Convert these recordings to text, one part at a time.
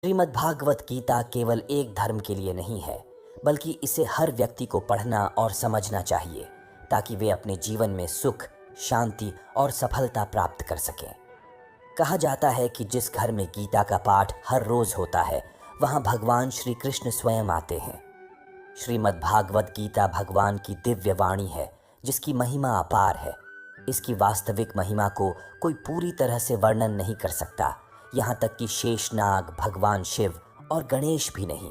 श्रीमद् भागवत गीता केवल एक धर्म के लिए नहीं है, बल्कि इसे हर व्यक्ति को पढ़ना और समझना चाहिए ताकि वे अपने जीवन में सुख, शांति और सफलता प्राप्त कर सकें। कहा जाता है कि जिस घर में गीता का पाठ हर रोज होता है, वहां भगवान श्री कृष्ण स्वयं आते हैं। श्रीमद् भागवत गीता भगवान की दिव्य वाणी है, जिसकी महिमा अपार है। इसकी वास्तविक महिमा को कोई पूरी तरह से वर्णन नहीं कर सकता, यहाँ तक कि शेषनाग, भगवान शिव और गणेश भी नहीं।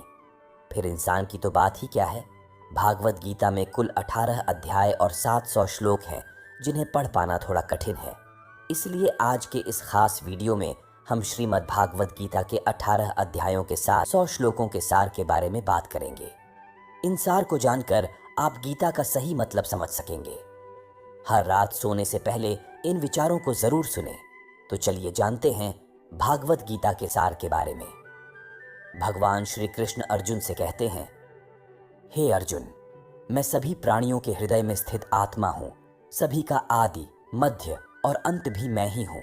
फिर इंसान की तो बात ही क्या है। भागवत गीता में कुल 18 अध्याय और 700 श्लोक हैं, जिन्हें पढ़ पाना थोड़ा कठिन है। इसलिए आज के इस खास वीडियो में हम श्रीमद् भागवत गीता के 18 अध्यायों के साथ 100 श्लोकों के सार के बारे में बात करेंगे। इन सार को जानकर आप गीता का सही मतलब समझ सकेंगे। हर रात सोने से पहले इन विचारों को जरूर सुने। तो चलिए जानते हैं भागवत गीता के सार के बारे में। भगवान श्री कृष्ण अर्जुन से कहते हैं, हे अर्जुन, मैं सभी प्राणियों के हृदय में स्थित आत्मा हूं। सभी का आदि, मध्य और अंत भी मैं ही हूं।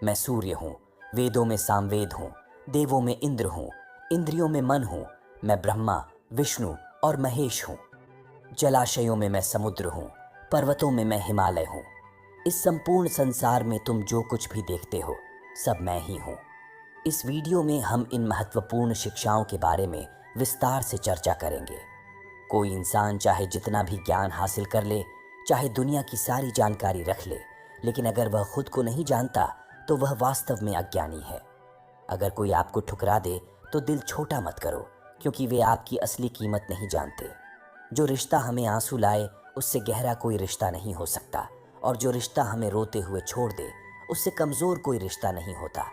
मैं सूर्य हूं, वेदों में सामवेद हूं, देवों में इंद्र हूं, इंद्रियों में मन हूं। मैं ब्रह्मा, विष्णु और महेश हूं। जलाशयों में मैं समुद्र हूं, पर्वतों में मैं हिमालय हूं। इस संपूर्ण संसार में तुम जो कुछ भी देखते हो, सब मैं ही हूं। इस वीडियो में हम इन महत्वपूर्ण शिक्षाओं के बारे में विस्तार से चर्चा करेंगे। कोई इंसान चाहे जितना भी ज्ञान हासिल कर ले, चाहे दुनिया की सारी जानकारी रख ले, लेकिन अगर वह खुद को नहीं जानता तो वह वास्तव में अज्ञानी है। अगर कोई आपको ठुकरा दे तो दिल छोटा मत करो, क्योंकि वे आपकी असली कीमत नहीं जानते। जो रिश्ता हमें आंसू लाए, उससे गहरा कोई रिश्ता नहीं हो सकता, और जो रिश्ता हमें रोते हुए छोड़ दे, उससे कमज़ोर कोई रिश्ता नहीं होता।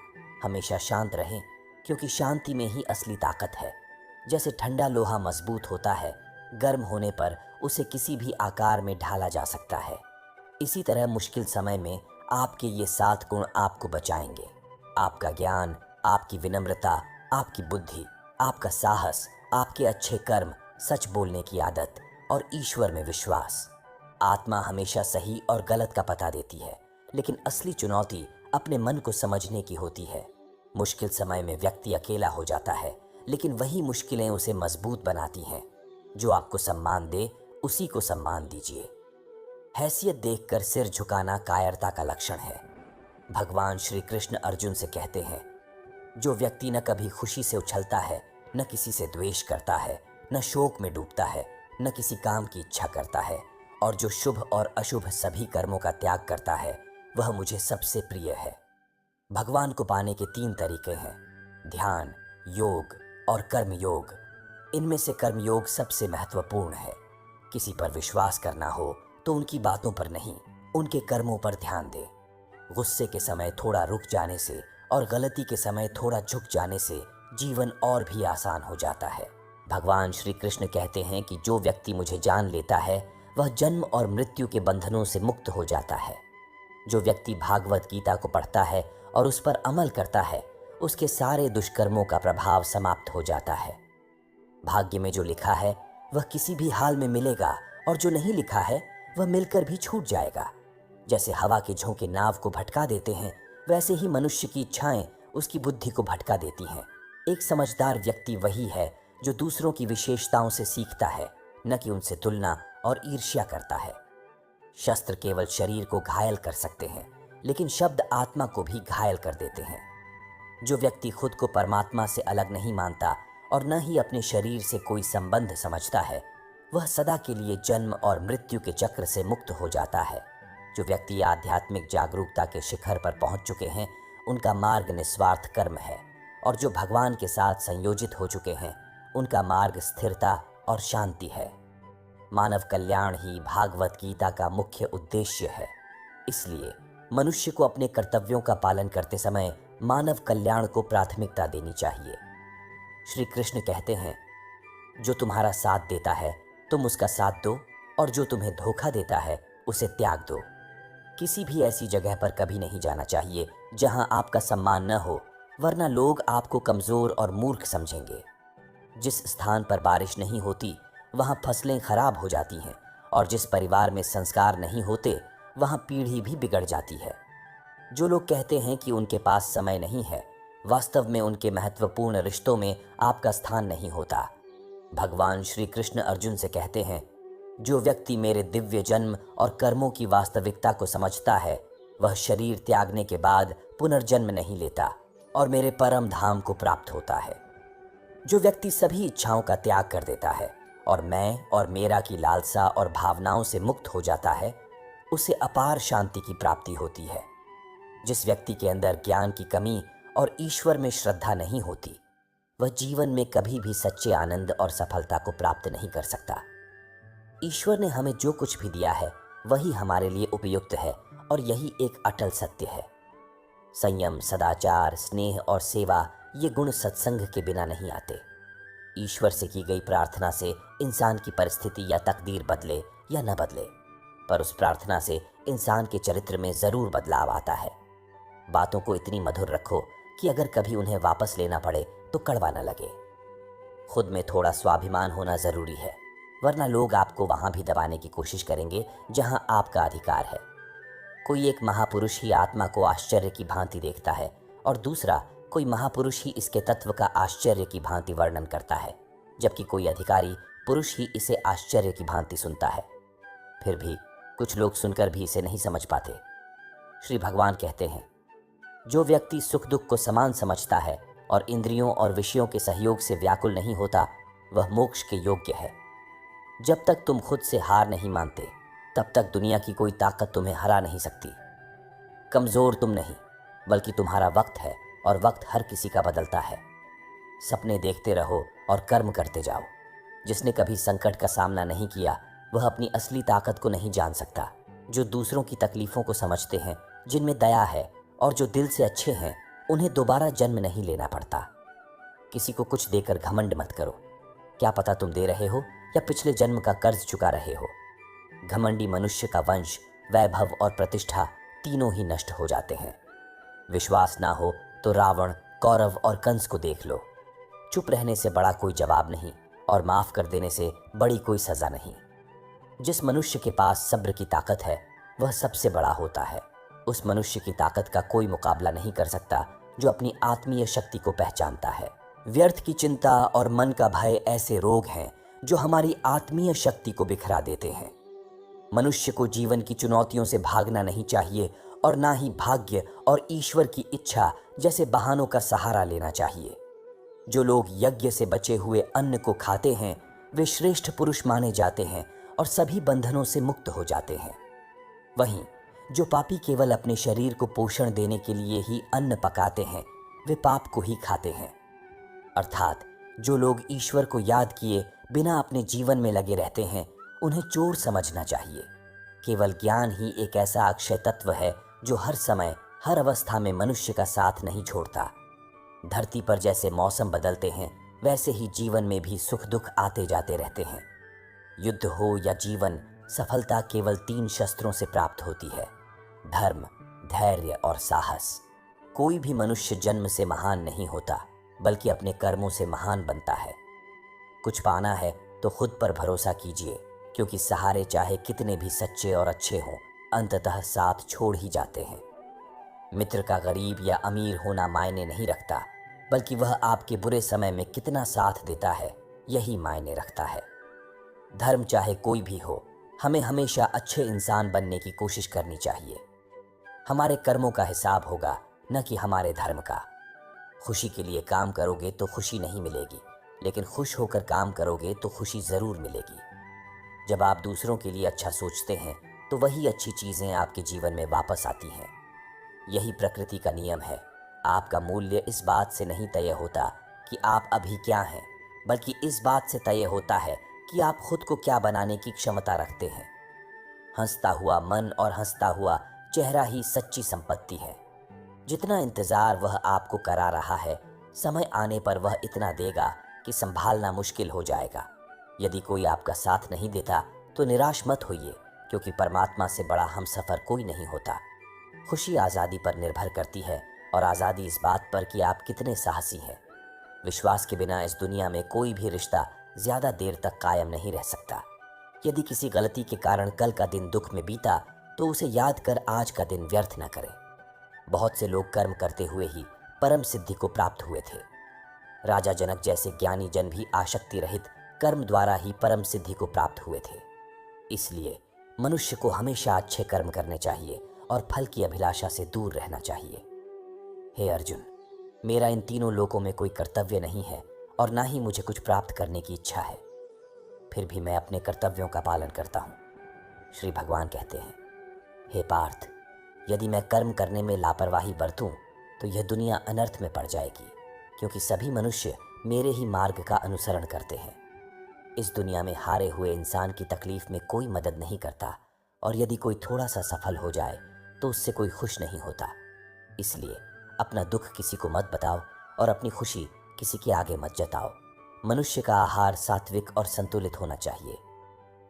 हमेशा शांत रहें, क्योंकि शांति में ही असली ताकत है। जैसे ठंडा लोहा मजबूत होता है, गर्म होने पर उसे किसी भी आकार में ढाला जा सकता है। इसी तरह मुश्किल समय में आपके ये 7 गुण आपको बचाएंगे। आपका ज्ञान, आपकी विनम्रता, आपकी बुद्धि, आपका साहस, आपके अच्छे कर्म, सच बोलने की आदत और ईश्वर में विश्वास। आत्मा हमेशा सही और गलत का पता देती है, लेकिन असली चुनौती अपने मन को समझने की होती है। मुश्किल समय में व्यक्ति अकेला हो जाता है, लेकिन वही मुश्किलें उसे मजबूत बनाती हैं। जो आपको सम्मान दे, उसी को सम्मान दीजिए। हैसियत देखकर सिर झुकाना कायरता का लक्षण है। भगवान श्री कृष्ण अर्जुन से कहते हैं, जो व्यक्ति न कभी खुशी से उछलता है, न किसी से द्वेष करता है, न शोक में डूबता है, न किसी काम की इच्छा करता है, और जो शुभ और अशुभ सभी कर्मों का त्याग करता है, वह मुझे सबसे प्रिय है। भगवान को पाने के 3 तरीके हैं, ध्यान, योग और कर्म योग। इनमें से कर्म योग सबसे महत्वपूर्ण है। किसी पर विश्वास करना हो तो उनकी बातों पर नहीं, उनके कर्मों पर ध्यान दें। गुस्से के समय थोड़ा रुक जाने से और गलती के समय थोड़ा झुक जाने से जीवन और भी आसान हो जाता है। भगवान श्री कृष्ण कहते हैं कि जो व्यक्ति मुझे जान लेता है, वह जन्म और मृत्यु के बंधनों से मुक्त हो जाता है। जो व्यक्ति भागवत गीता को पढ़ता है और उस पर अमल करता है, उसके सारे दुष्कर्मों का प्रभाव समाप्त हो जाता है। भाग्य में जो लिखा है वह किसी भी हाल में मिलेगा, और जो नहीं लिखा है वह मिलकर भी छूट जाएगा। जैसे हवा के झोंके नाव को भटका देते हैं, वैसे ही मनुष्य की इच्छाएं उसकी बुद्धि को भटका देती हैं। एक समझदार व्यक्ति वही है जो दूसरों की विशेषताओं से सीखता है, न कि उनसे तुलना और ईर्ष्या करता है। शस्त्र केवल शरीर को घायल कर सकते हैं, लेकिन शब्द आत्मा को भी घायल कर देते हैं। जो व्यक्ति खुद को परमात्मा से अलग नहीं मानता और न ही अपने शरीर से कोई संबंध समझता है, वह सदा के लिए जन्म और मृत्यु के चक्र से मुक्त हो जाता है। जो व्यक्ति आध्यात्मिक जागरूकता के शिखर पर पहुंच चुके हैं, उनका मार्ग निस्वार्थ कर्म है, और जो भगवान के साथ संयोजित हो चुके हैं, उनका मार्ग स्थिरता और शांति है। मानव कल्याण ही भागवत गीता का मुख्य उद्देश्य है। इसलिए मनुष्य को अपने कर्तव्यों का पालन करते समय मानव कल्याण को प्राथमिकता देनी चाहिए। श्री कृष्ण कहते हैं, जो तुम्हारा साथ देता है तुम उसका साथ दो, और जो तुम्हें धोखा देता है उसे त्याग दो। किसी भी ऐसी जगह पर कभी नहीं जाना चाहिए जहां आपका सम्मान न हो, वरना लोग आपको कमजोर और मूर्ख समझेंगे। जिस स्थान पर बारिश नहीं होती, वहां फसलें खराब हो जाती हैं, और जिस परिवार में संस्कार नहीं होते, वहां पीढ़ी भी बिगड़ जाती है। जो लोग कहते हैं कि उनके पास समय नहीं है, वास्तव में उनके महत्वपूर्ण रिश्तों में आपका स्थान नहीं होता। भगवान श्री कृष्ण अर्जुन से कहते हैं, जो व्यक्ति मेरे दिव्य जन्म और कर्मों की वास्तविकता को समझता है, वह शरीर त्यागने के बाद पुनर्जन्म नहीं लेता और मेरे परम धाम को प्राप्त होता है। जो व्यक्ति सभी इच्छाओं का त्याग कर देता है और मैं और मेरा की लालसा और भावनाओं से मुक्त हो जाता है, उसे अपार शांति की प्राप्ति होती है। जिस व्यक्ति के अंदर ज्ञान की कमी और ईश्वर में श्रद्धा नहीं होती, वह जीवन में कभी भी सच्चे आनंद और सफलता को प्राप्त नहीं कर सकता। ईश्वर ने हमें जो कुछ भी दिया है वही हमारे लिए उपयुक्त है और यही एक अटल सत्य है। संयम, सदाचार, स्नेह और सेवा ये गुण सत्संग के बिना नहीं आते। ईश्वर से की गई प्रार्थना से इंसान की परिस्थिति या तकदीर बदले या न बदले, पर उस प्रार्थना से इंसान के चरित्र में जरूर बदलाव आता है। बातों को इतनी मधुर रखो कि अगर कभी उन्हें वापस लेना पड़े तो कड़वा न लगे। खुद में थोड़ा स्वाभिमान होना जरूरी है, वरना लोग आपको वहां भी दबाने की कोशिश करेंगे जहां आपका अधिकार है। कोई एक महापुरुष ही आत्मा को आश्चर्य की भांति देखता है और दूसरा कोई महापुरुष ही इसके तत्व का आश्चर्य की भांति वर्णन करता है, जबकि कोई अधिकारी पुरुष ही इसे आश्चर्य की भांति सुनता है। फिर भी कुछ लोग सुनकर भी इसे नहीं समझ पाते। श्री भगवान कहते हैं, जो व्यक्ति सुख दुख को समान समझता है और इंद्रियों और विषयों के सहयोग से व्याकुल नहीं होता, वह मोक्ष के योग्य है। जब तक तुम खुद से हार नहीं मानते, तब तक दुनिया की कोई ताकत तुम्हें हरा नहीं सकती। कमजोर तुम नहीं, बल्कि तुम्हारा वक्त है और वक्त हर किसी का बदलता है। सपने देखते रहो और कर्म करते जाओ। जिसने कभी संकट का सामना नहीं किया, वह अपनी असली ताकत को नहीं जान सकता। जो दूसरों की तकलीफों को समझते हैं, जिनमें दया है और जो दिल से अच्छे हैं, उन्हें दोबारा जन्म नहीं लेना पड़ता। किसी को कुछ देकर घमंड मत करो। क्या पता तुम दे रहे हो या पिछले जन्म का कर्ज चुका रहे हो। घमंडी मनुष्य का वंश, वैभव और प्रतिष्ठा तीनों ही नष्ट हो जाते हैं। विश्वास ना हो तो रावण, कौरव और कंस को देख लो। चुप रहने से बड़ा कोई जवाब नहीं और माफ कर देने से बड़ी कोई सजा नहीं। जिस मनुष्य के पास सब्र की ताकत है, वह सबसे बड़ा होता है। उस मनुष्य की ताकत का कोई मुकाबला नहीं कर सकता जो अपनी आत्मीय शक्ति को पहचानता है। व्यर्थ की चिंता और मन का भय ऐसे रोग हैं जो हमारी आत्मीय शक्ति को बिखरा देते हैं। मनुष्य को जीवन की चुनौतियों से भागना नहीं चाहिए और ना ही भाग्य और ईश्वर की इच्छा जैसे बहानों का सहारा लेना चाहिए। जो लोग यज्ञ से बचे हुए अन्न को खाते हैं, वे श्रेष्ठ पुरुष माने जाते हैं और सभी बंधनों से मुक्त हो जाते हैं। वहीं जो पापी केवल अपने शरीर को पोषण देने के लिए ही अन्न पकाते हैं, वे पाप को ही खाते हैं। अर्थात जो लोग ईश्वर को याद किए बिना अपने जीवन में लगे रहते हैं, उन्हें चोर समझना चाहिए। केवल ज्ञान ही एक ऐसा अक्षय तत्व है जो हर समय, हर अवस्था में मनुष्य का साथ नहीं छोड़ता। धरती पर जैसे मौसम बदलते हैं, वैसे ही जीवन में भी सुख दुख आते जाते रहते हैं। युद्ध हो या जीवन, सफलता केवल 3 शस्त्रों से प्राप्त होती है: धर्म, धैर्य और साहस। कोई भी मनुष्य जन्म से महान नहीं होता, बल्कि अपने कर्मों से महान बनता है। कुछ पाना है तो खुद पर भरोसा कीजिए, क्योंकि सहारे चाहे कितने भी सच्चे और अच्छे हों, अंततः साथ छोड़ ही जाते हैं। मित्र का गरीब या अमीर होना मायने नहीं रखता, बल्कि वह आपके बुरे समय में कितना साथ देता है, यही मायने रखता है। धर्म चाहे कोई भी हो, हमें हमेशा अच्छे इंसान बनने की कोशिश करनी चाहिए। हमारे कर्मों का हिसाब होगा, न कि हमारे धर्म का। खुशी के लिए काम करोगे तो खुशी नहीं मिलेगी, लेकिन खुश होकर काम करोगे तो खुशी ज़रूर मिलेगी। जब आप दूसरों के लिए अच्छा सोचते हैं, तो वही अच्छी चीज़ें आपके जीवन में वापस आती हैं। यही प्रकृति का नियम है। आपका मूल्य इस बात से नहीं तय होता कि आप अभी क्या हैं, बल्कि इस बात से तय होता है कि आप खुद को क्या बनाने की क्षमता रखते हैं। हंसता हुआ मन और हंसता हुआ चेहरा ही सच्ची संपत्ति है। जितना इंतज़ार वह आपको करा रहा है, समय आने पर वह इतना देगा कि संभालना मुश्किल हो जाएगा। यदि कोई आपका साथ नहीं देता तो निराश मत होइए, क्योंकि परमात्मा से बड़ा हमसफ़र कोई नहीं होता। खुशी आज़ादी पर निर्भर करती है और आज़ादी इस बात पर कि आप कितने साहसी हैं। विश्वास के बिना इस दुनिया में कोई भी रिश्ता ज़्यादा देर तक कायम नहीं रह सकता। यदि किसी गलती के कारण कल का दिन दुख में बीता, तो उसे याद कर आज का दिन व्यर्थ न करें। बहुत से लोग कर्म करते हुए ही परम सिद्धि को प्राप्त हुए थे। राजा जनक जैसे ज्ञानी जन भी आसक्ति रहित कर्म द्वारा ही परम सिद्धि को प्राप्त हुए थे। इसलिए मनुष्य को हमेशा अच्छे कर्म करने चाहिए और फल की अभिलाषा से दूर रहना चाहिए। हे अर्जुन, मेरा इन तीनों लोकों में कोई कर्तव्य नहीं है और ना ही मुझे कुछ प्राप्त करने की इच्छा है, फिर भी मैं अपने कर्तव्यों का पालन करता हूँ। श्री भगवान कहते हैं, हे पार्थ, यदि मैं कर्म करने में लापरवाही बरतूं तो यह दुनिया अनर्थ में पड़ जाएगी, क्योंकि सभी मनुष्य मेरे ही मार्ग का अनुसरण करते हैं। इस दुनिया में हारे हुए इंसान की तकलीफ में कोई मदद नहीं करता, और यदि कोई थोड़ा सा सफल हो जाए तो उससे कोई खुश नहीं होता। इसलिए अपना दुख किसी को मत बताओ और अपनी खुशी किसी के आगे मत जताओ। मनुष्य का आहार सात्विक और संतुलित होना चाहिए।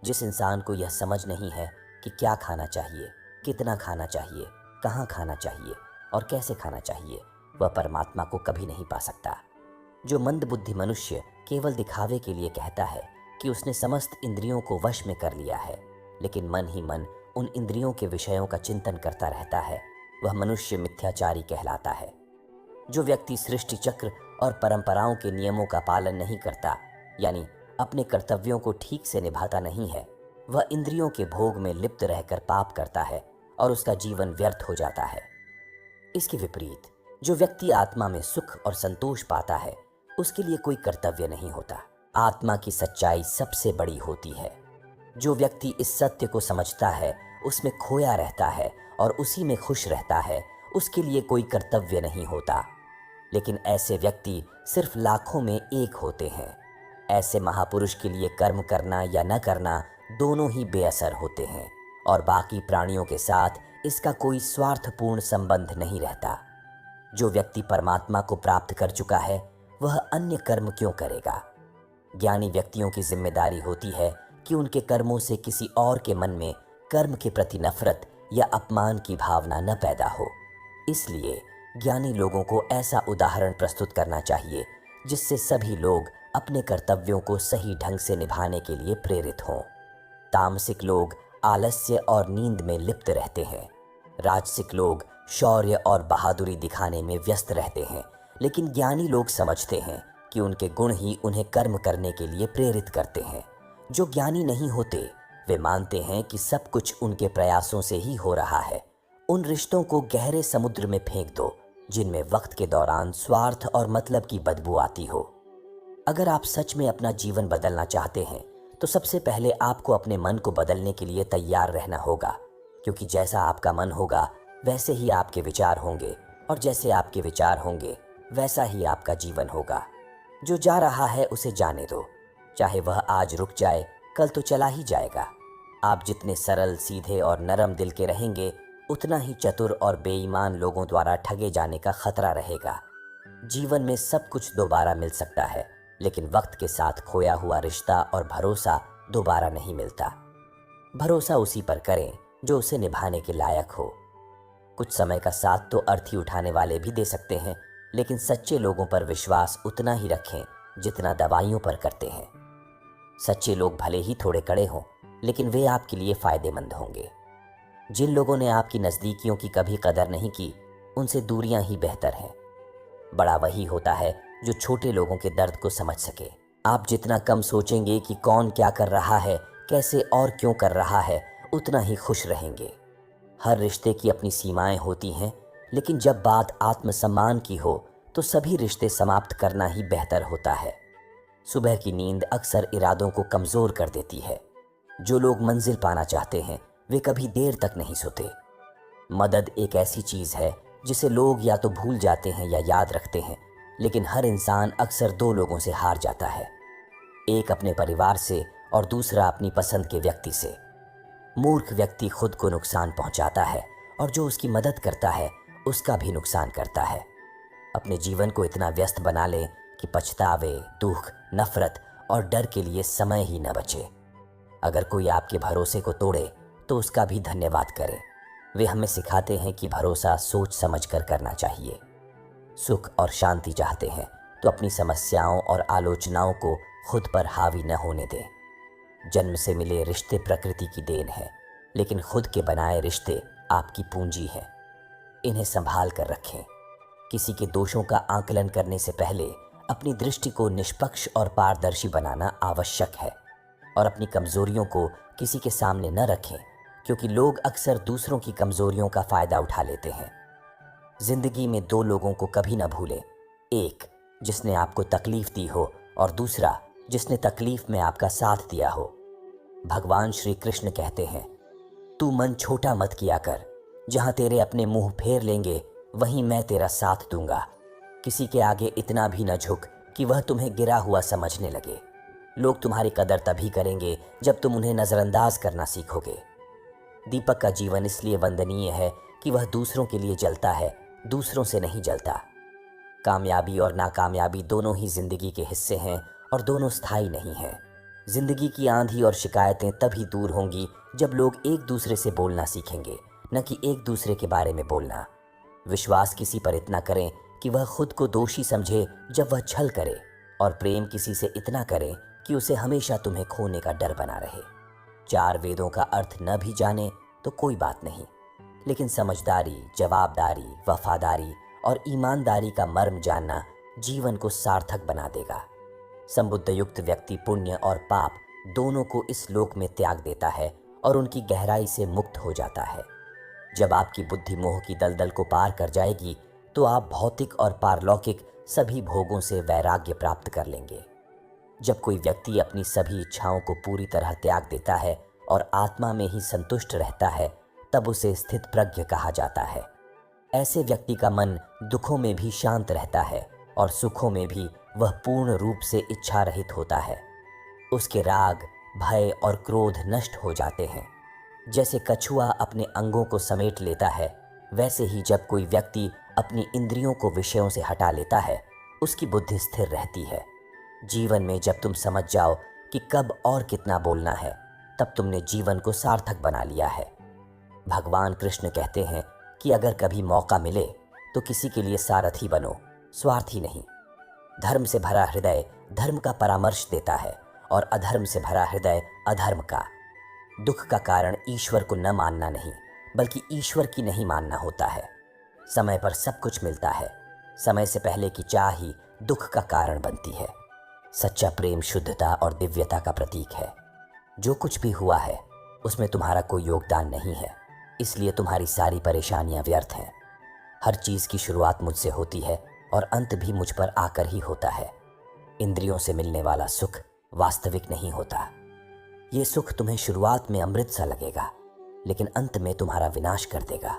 जिस इंसान को यह समझ नहीं है कि क्या खाना चाहिए, कितना खाना चाहिए, कहाँ खाना चाहिए और कैसे खाना चाहिए, वह परमात्मा को कभी नहीं पा सकता। जो मंदबुद्धि मनुष्य केवल दिखावे के लिए कहता है कि उसने समस्त इंद्रियों को वश में कर लिया है, लेकिन मन ही मन उन इंद्रियों के विषयों का चिंतन करता रहता है, वह मनुष्य मिथ्याचारी कहलाता है। जो व्यक्ति सृष्टि चक्र और परंपराओं के नियमों का पालन नहीं करता, यानी अपने कर्तव्यों को ठीक से निभाता नहीं है, वह इंद्रियों के भोग में लिप्त रहकर पाप करता है और उसका जीवन व्यर्थ हो जाता है। इसके विपरीत जो व्यक्ति आत्मा में सुख और संतोष पाता है, उसके लिए कोई कर्तव्य नहीं होता। आत्मा की सच्चाई सबसे बड़ी होती है। जो व्यक्ति इस सत्य को समझता है, उसमें खोया रहता है और उसी में खुश रहता है, उसके लिए कोई कर्तव्य नहीं होता। लेकिन ऐसे व्यक्ति सिर्फ लाखों में एक होते हैं। ऐसे महापुरुष के लिए कर्म करना या न करना दोनों ही बेअसर होते हैं और बाकी प्राणियों के साथ इसका कोई स्वार्थपूर्ण संबंध नहीं रहता। जो व्यक्ति परमात्मा को प्राप्त कर चुका है, वह अन्य कर्म क्यों करेगा? ज्ञानी व्यक्तियों की जिम्मेदारी होती है कि उनके कर्मों से किसी और के मन में कर्म के प्रति नफरत या अपमान की भावना न पैदा हो। इसलिए ज्ञानी लोगों को ऐसा उदाहरण प्रस्तुत करना चाहिए जिससे सभी लोग अपने कर्तव्यों को सही ढंग से निभाने के लिए प्रेरित हों। तामसिक लोग आलस्य और नींद में लिप्त रहते हैं। राजसिक लोग शौर्य और बहादुरी दिखाने में व्यस्त रहते हैं, लेकिन ज्ञानी लोग समझते हैं कि उनके गुण ही उन्हें कर्म करने के लिए प्रेरित करते हैं। जो ज्ञानी नहीं होते, वे मानते हैं कि सब कुछ उनके प्रयासों से ही हो रहा है। उन रिश्तों को गहरे समुद्र में फेंक दो जिनमें वक्त के दौरान स्वार्थ और मतलब की बदबू आती हो। अगर आप सच में अपना जीवन बदलना चाहते हैं तो सबसे पहले आपको अपने मन को बदलने के लिए तैयार रहना होगा, क्योंकि जैसा आपका मन होगा वैसे ही आपके विचार होंगे, और जैसे आपके विचार होंगे वैसा ही आपका जीवन होगा। जो जा रहा है उसे जाने दो, चाहे वह आज रुक जाए, कल तो चला ही जाएगा। आप जितने सरल, सीधे और नरम दिल के रहेंगे, उतना ही चतुर और बेईमान लोगों द्वारा ठगे जाने का खतरा रहेगा। जीवन में सब कुछ दोबारा मिल सकता है, लेकिन वक्त के साथ खोया हुआ रिश्ता और भरोसा दोबारा नहीं मिलता। भरोसा उसी पर करें जो उसे निभाने के लायक हो। कुछ समय का साथ तो अर्थी उठाने वाले भी दे सकते हैं, लेकिन सच्चे लोगों पर विश्वास उतना ही रखें जितना दवाइयों पर करते हैं। सच्चे लोग भले ही थोड़े कड़े हों, लेकिन वे आपके लिए फायदेमंद होंगे। जिन लोगों ने आपकी नज़दीकियों की कभी कदर नहीं की, उनसे दूरियां ही बेहतर हैं। बड़ा वही होता है जो छोटे लोगों के दर्द को समझ सके। आप जितना कम सोचेंगे कि कौन क्या कर रहा है, कैसे और क्यों कर रहा है, उतना ही खुश रहेंगे। हर रिश्ते की अपनी सीमाएं होती हैं, लेकिन जब बात आत्मसम्मान की हो तो सभी रिश्ते समाप्त करना ही बेहतर होता है। सुबह की नींद अक्सर इरादों को कमज़ोर कर देती है। जो लोग मंजिल पाना चाहते हैं वे कभी देर तक नहीं सोते। मदद एक ऐसी चीज़ है जिसे लोग या तो भूल जाते हैं या याद रखते हैं, लेकिन हर इंसान अक्सर दो लोगों से हार जाता है, एक अपने परिवार से और दूसरा अपनी पसंद के व्यक्ति से। मूर्ख व्यक्ति खुद को नुकसान पहुंचाता है और जो उसकी मदद करता है उसका भी नुकसान करता है। अपने जीवन को इतना व्यस्त बना लें कि पछतावे, दुख, नफरत और डर के लिए समय ही न बचे। अगर कोई आपके भरोसे को तोड़े तो उसका भी धन्यवाद करें। वे हमें सिखाते हैं कि भरोसा सोच समझ कर करना चाहिए। सुख और शांति चाहते हैं तो अपनी समस्याओं और आलोचनाओं को खुद पर हावी न होने दें। जन्म से मिले रिश्ते प्रकृति की देन है, लेकिन खुद के बनाए रिश्ते आपकी पूंजी हैं। इन्हें संभाल कर रखें। किसी के दोषों का आकलन करने से पहले अपनी दृष्टि को निष्पक्ष और पारदर्शी बनाना आवश्यक है और अपनी कमजोरियों को किसी के सामने न रखें, क्योंकि लोग अक्सर दूसरों की कमजोरियों का फायदा उठा लेते हैं। जिंदगी में दो लोगों को कभी न भूलें, एक जिसने आपको तकलीफ दी हो और दूसरा जिसने तकलीफ में आपका साथ दिया हो। भगवान श्री कृष्ण कहते हैं, तू मन छोटा मत किया कर, जहां तेरे अपने मुंह फेर लेंगे वहीं मैं तेरा साथ दूंगा। किसी के आगे इतना भी न झुक कि वह तुम्हें गिरा हुआ समझने लगे। लोग तुम्हारी कदर तभी करेंगे जब तुम उन्हें नजरअंदाज करना सीखोगे। दीपक का जीवन इसलिए वंदनीय है कि वह दूसरों के लिए जलता है, दूसरों से नहीं जलता। कामयाबी और नाकामयाबी दोनों ही जिंदगी के हिस्से हैं और दोनों स्थायी नहीं हैं। जिंदगी की आंधी और शिकायतें तभी दूर होंगी जब लोग एक दूसरे से बोलना सीखेंगे, न कि एक दूसरे के बारे में बोलना। विश्वास किसी पर इतना करें कि वह खुद को दोषी समझे जब वह छल करे, और प्रेम किसी से इतना करें कि उसे हमेशा तुम्हें खोने का डर बना रहे। चार वेदों का अर्थ न भी जाने तो कोई बात नहीं, लेकिन समझदारी, जवाबदारी, वफादारी और ईमानदारी का मर्म जानना जीवन को सार्थक बना देगा। संबुद्ध युक्त व्यक्ति पुण्य और पाप दोनों को इस लोक में त्याग देता है और उनकी गहराई से मुक्त हो जाता है। जब आपकी बुद्धि मोह की दलदल को पार कर जाएगी तो आप भौतिक और पारलौकिक सभी भोगों से वैराग्य प्राप्त कर लेंगे। जब कोई व्यक्ति अपनी सभी इच्छाओं को पूरी तरह त्याग देता है और आत्मा में ही संतुष्ट रहता है, तब उसे स्थित प्रज्ञ कहा जाता है। ऐसे व्यक्ति का मन दुखों में भी शांत रहता है और सुखों में भी वह पूर्ण रूप से इच्छा रहित होता है। उसके राग, भय और क्रोध नष्ट हो जाते हैं। जैसे कछुआ अपने अंगों को समेट लेता है, वैसे ही जब कोई व्यक्ति अपनी इंद्रियों को विषयों से हटा लेता है, उसकी बुद्धि स्थिर रहती है। जीवन में जब तुम समझ जाओ कि कब और कितना बोलना है, तब तुमने जीवन को सार्थक बना लिया है। भगवान कृष्ण कहते हैं कि अगर कभी मौका मिले तो किसी के लिए सारथी बनो, स्वार्थी नहीं। धर्म से भरा हृदय धर्म का परामर्श देता है और अधर्म से भरा हृदय अधर्म का। दुख का कारण ईश्वर को न मानना नहीं, बल्कि ईश्वर की नहीं मानना होता है। समय पर सब कुछ मिलता है, समय से पहले की चाह ही दुख का कारण बनती है। सच्चा प्रेम शुद्धता और दिव्यता का प्रतीक है। जो कुछ भी हुआ है उसमें तुम्हारा कोई योगदान नहीं है, इसलिए तुम्हारी सारी परेशानियां व्यर्थ हैं। हर चीज़ की शुरुआत मुझसे होती है और अंत भी मुझ पर आकर ही होता है। इंद्रियों से मिलने वाला सुख वास्तविक नहीं होता। ये सुख तुम्हें शुरुआत में अमृत सा लगेगा, लेकिन अंत में तुम्हारा विनाश कर देगा।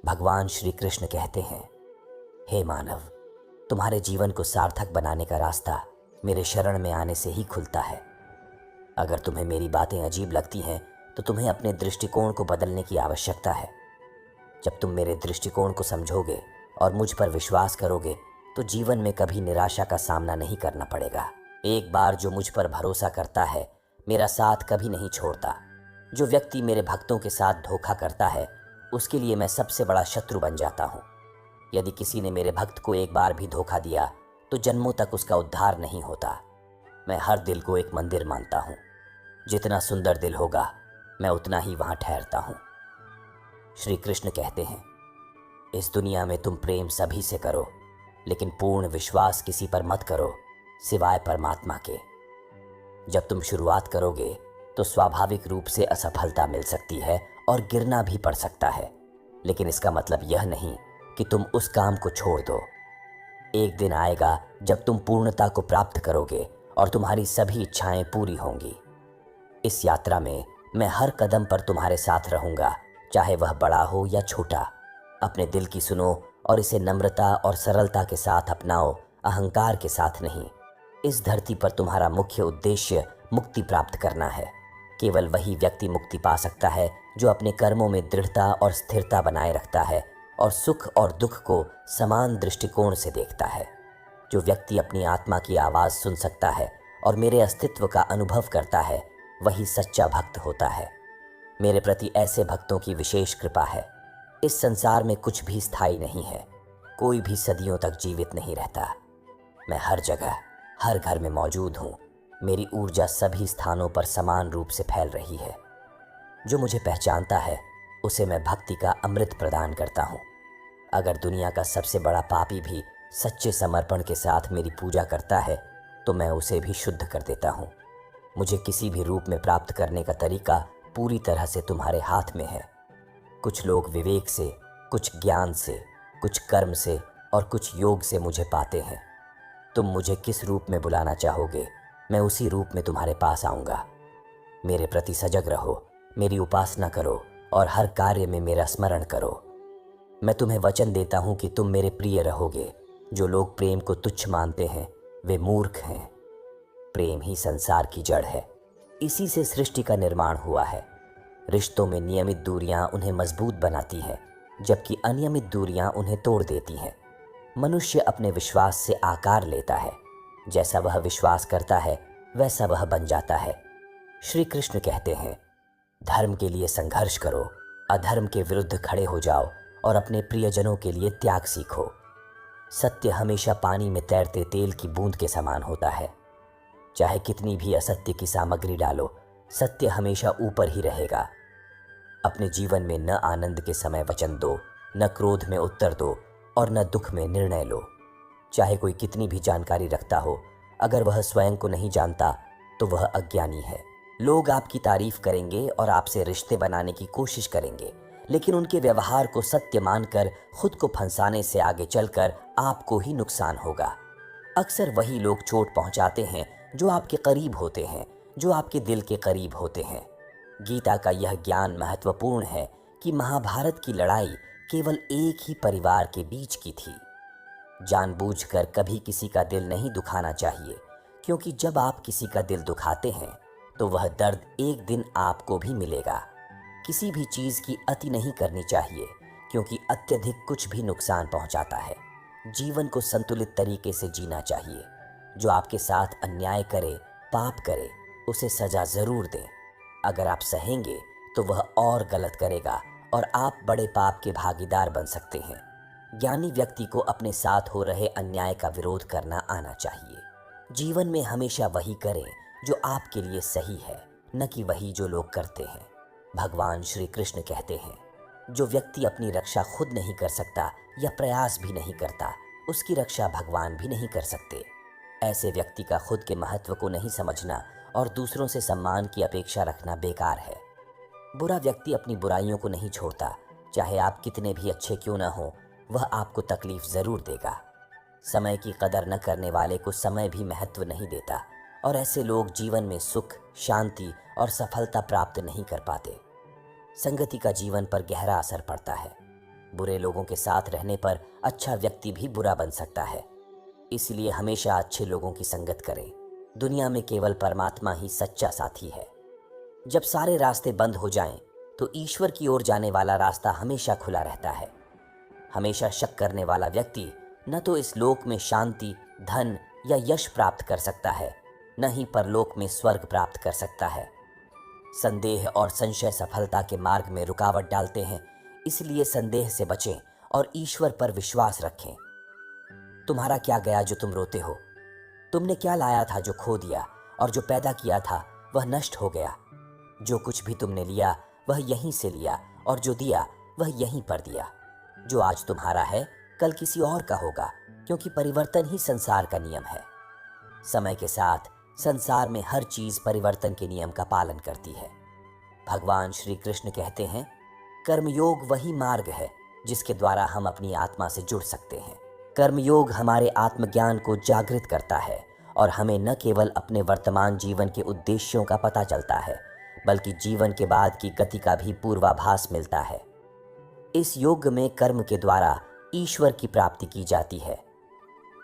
भगवान श्री कृष्ण कहते हैं, हे मानव, तुम्हारे जीवन को सार्थक बनाने का रास्ता मेरे शरण में आने से ही खुलता है। अगर तुम्हें मेरी बातें अजीब लगती हैं तो तुम्हें अपने दृष्टिकोण को बदलने की आवश्यकता है। जब तुम मेरे दृष्टिकोण को समझोगे और मुझ पर विश्वास करोगे तो जीवन में कभी निराशा का सामना नहीं करना पड़ेगा। एक बार जो मुझ पर भरोसा करता है, मेरा साथ कभी नहीं छोड़ता। जो व्यक्ति मेरे भक्तों के साथ धोखा करता है, उसके लिए मैं सबसे बड़ा शत्रु बन जाता हूँ। यदि किसी ने मेरे भक्त को एक बार भी धोखा दिया तो जन्मों तक उसका उद्धार नहीं होता। मैं हर दिल को एक मंदिर मानता हूँ। जितना सुंदर दिल होगा, मैं उतना ही वहाँ ठहरता हूँ। श्री कृष्ण कहते हैं, इस दुनिया में तुम प्रेम सभी से करो, लेकिन पूर्ण विश्वास किसी पर मत करो सिवाय परमात्मा के। जब तुम शुरुआत करोगे तो स्वाभाविक रूप से असफलता मिल सकती है और गिरना भी पड़ सकता है, लेकिन इसका मतलब यह नहीं कि तुम उस काम को छोड़ दो। एक दिन आएगा जब तुम पूर्णता को प्राप्त करोगे और तुम्हारी सभी इच्छाएं पूरी होंगी। इस यात्रा में मैं हर कदम पर तुम्हारे साथ रहूंगा, चाहे वह बड़ा हो या छोटा। अपने दिल की सुनो और इसे नम्रता और सरलता के साथ अपनाओ, अहंकार के साथ नहीं। इस धरती पर तुम्हारा मुख्य उद्देश्य मुक्ति प्राप्त करना है। केवल वही व्यक्ति मुक्ति पा सकता है जो अपने कर्मों में दृढ़ता और स्थिरता बनाए रखता है और सुख और दुख को समान दृष्टिकोण से देखता है। जो व्यक्ति अपनी आत्मा की आवाज़ सुन सकता है और मेरे अस्तित्व का अनुभव करता है, वही सच्चा भक्त होता है। मेरे प्रति ऐसे भक्तों की विशेष कृपा है। इस संसार में कुछ भी स्थायी नहीं है, कोई भी सदियों तक जीवित नहीं रहता। मैं हर जगह, हर घर में मौजूद हूँ। मेरी ऊर्जा सभी स्थानों पर समान रूप से फैल रही है। जो मुझे पहचानता है उसे मैं भक्ति का अमृत प्रदान करता हूँ। अगर दुनिया का सबसे बड़ा पापी भी सच्चे समर्पण के साथ मेरी पूजा करता है तो मैं उसे भी शुद्ध कर देता हूँ। मुझे किसी भी रूप में प्राप्त करने का तरीका पूरी तरह से तुम्हारे हाथ में है। कुछ लोग विवेक से, कुछ ज्ञान से, कुछ कर्म से और कुछ योग से मुझे पाते हैं। तुम मुझे किस रूप में बुलाना चाहोगे, मैं उसी रूप में तुम्हारे पास आऊँगा। मेरे प्रति सजग रहो, मेरी उपासना करो और हर कार्य में मेरा स्मरण करो। मैं तुम्हें वचन देता हूँ कि तुम मेरे प्रिय रहोगे। जो लोग प्रेम को तुच्छ मानते हैं वे मूर्ख हैं। प्रेम ही संसार की जड़ है। इसी से सृष्टि का निर्माण हुआ है। रिश्तों में नियमित दूरियां उन्हें मजबूत बनाती हैं, जबकि अनियमित दूरियां उन्हें तोड़ देती हैं। मनुष्य अपने विश्वास से आकार लेता है। जैसा वह विश्वास करता है वैसा वह बन जाता है। श्री कृष्ण कहते हैं, धर्म के लिए संघर्ष करो, अधर्म के विरुद्ध खड़े हो जाओ और अपने प्रियजनों के लिए त्याग सीखो। सत्य हमेशा पानी में तैरते तेल की बूंद के समान होता है। चाहे कितनी भी असत्य की सामग्री डालो, सत्य हमेशा ऊपर ही रहेगा। अपने जीवन में न आनंद के समय वचन दो, न क्रोध में उत्तर दो और न दुख में निर्णय लो। चाहे कोई कितनी भी जानकारी रखता हो, अगर वह स्वयं को नहीं जानता तो वह अज्ञानी है। लोग आपकी तारीफ करेंगे और आपसे रिश्ते बनाने की कोशिश करेंगे, लेकिन उनके व्यवहार को सत्य मानकर खुद को फंसाने से आगे चलकर आपको ही नुकसान होगा। अक्सर वही लोग चोट पहुंचाते हैं जो आपके करीब होते हैं, जो आपके दिल के करीब होते हैं। गीता का यह ज्ञान महत्वपूर्ण है कि महाभारत की लड़ाई केवल एक ही परिवार के बीच की थी। जानबूझकर कभी किसी का दिल नहीं दुखाना चाहिए, क्योंकि जब आप किसी का दिल दुखाते हैं तो वह दर्द एक दिन आपको भी मिलेगा। किसी भी चीज़ की अति नहीं करनी चाहिए, क्योंकि अत्यधिक कुछ भी नुकसान पहुंचाता है। जीवन को संतुलित तरीके से जीना चाहिए। जो आपके साथ अन्याय करे, पाप करे, उसे सजा जरूर दें। अगर आप सहेंगे तो वह और गलत करेगा और आप बड़े पाप के भागीदार बन सकते हैं। ज्ञानी व्यक्ति को अपने साथ हो रहे अन्याय का विरोध करना आना चाहिए। जीवन में हमेशा वही करें जो आपके लिए सही है, न कि वही जो लोग करते हैं। भगवान श्री कृष्ण कहते हैं, जो व्यक्ति अपनी रक्षा खुद नहीं कर सकता या प्रयास भी नहीं करता, उसकी रक्षा भगवान भी नहीं कर सकते। ऐसे व्यक्ति का खुद के महत्व को नहीं समझना और दूसरों से सम्मान की अपेक्षा रखना बेकार है। बुरा व्यक्ति अपनी बुराइयों को नहीं छोड़ता, चाहे आप कितने भी अच्छे क्यों न हो, वह आपको तकलीफ जरूर देगा। समय की कदर न करने वाले को समय भी महत्व नहीं देता और ऐसे लोग जीवन में सुख, शांति और सफलता प्राप्त नहीं कर पाते। संगति का जीवन पर गहरा असर पड़ता है। बुरे लोगों के साथ रहने पर अच्छा व्यक्ति भी बुरा बन सकता है। इसलिए हमेशा अच्छे लोगों की संगत करें। दुनिया में केवल परमात्मा ही सच्चा साथी है। जब सारे रास्ते बंद हो जाएं, तो ईश्वर की ओर जाने वाला रास्ता हमेशा खुला रहता है। हमेशा शक करने वाला व्यक्ति न तो इस लोक में शांति, धन या यश प्राप्त कर सकता है, न ही परलोक में स्वर्ग प्राप्त कर सकता है। संदेह और संशय सफलता के मार्ग में रुकावट डालते हैं, इसलिए संदेह से बचें और ईश्वर पर विश्वास रखें। तुम्हारा क्या गया जो तुम रोते हो? तुमने क्या लाया था जो खो दिया, और जो पैदा किया था वह नष्ट हो गया। जो कुछ भी तुमने लिया वह यहीं से लिया, और जो दिया वह यहीं पर दिया। जो आज तुम्हारा है कल किसी और का होगा, क्योंकि परिवर्तन ही संसार का नियम है। समय के साथ संसार में हर चीज परिवर्तन के नियम का पालन करती है। भगवान श्री कृष्ण कहते हैं, कर्मयोग वही मार्ग है जिसके द्वारा हम अपनी आत्मा से जुड़ सकते हैं। कर्मयोग हमारे आत्मज्ञान को जागृत करता है और हमें न केवल अपने वर्तमान जीवन के उद्देश्यों का पता चलता है, बल्कि जीवन के बाद की गति का भी पूर्वाभास मिलता है। इस योग में कर्म के द्वारा ईश्वर की प्राप्ति की जाती है।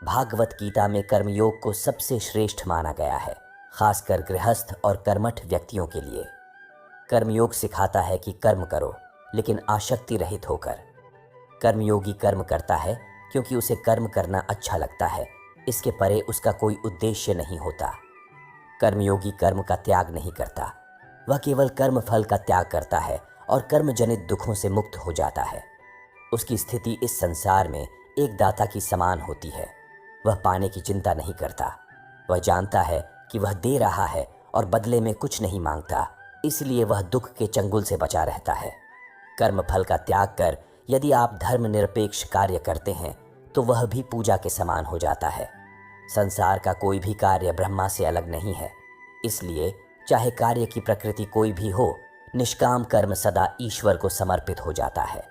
भागवत गीता में कर्मयोग को सबसे श्रेष्ठ माना गया है, खासकर गृहस्थ और कर्मठ व्यक्तियों के लिए। कर्मयोग सिखाता है कि कर्म करो, लेकिन आसक्ति रहित होकर। कर्मयोगी कर्म करता है क्योंकि उसे कर्म करना अच्छा लगता है, इसके परे उसका कोई उद्देश्य नहीं होता। कर्मयोगी कर्म का त्याग नहीं करता, वह केवल कर्म फल का त्याग करता है और कर्म जनित दुखों से मुक्त हो जाता है। उसकी स्थिति इस संसार में एक दाता की समान होती है। वह पाने की चिंता नहीं करता। वह जानता है कि वह दे रहा है और बदले में कुछ नहीं मांगता, इसलिए वह दुख के चंगुल से बचा रहता है। कर्म फल का त्याग कर यदि आप धर्मनिरपेक्ष कार्य करते हैं तो वह भी पूजा के समान हो जाता है। संसार का कोई भी कार्य ब्रह्मा से अलग नहीं है, इसलिए चाहे कार्य की प्रकृति कोई भी हो, निष्काम कर्म सदा ईश्वर को समर्पित हो जाता है।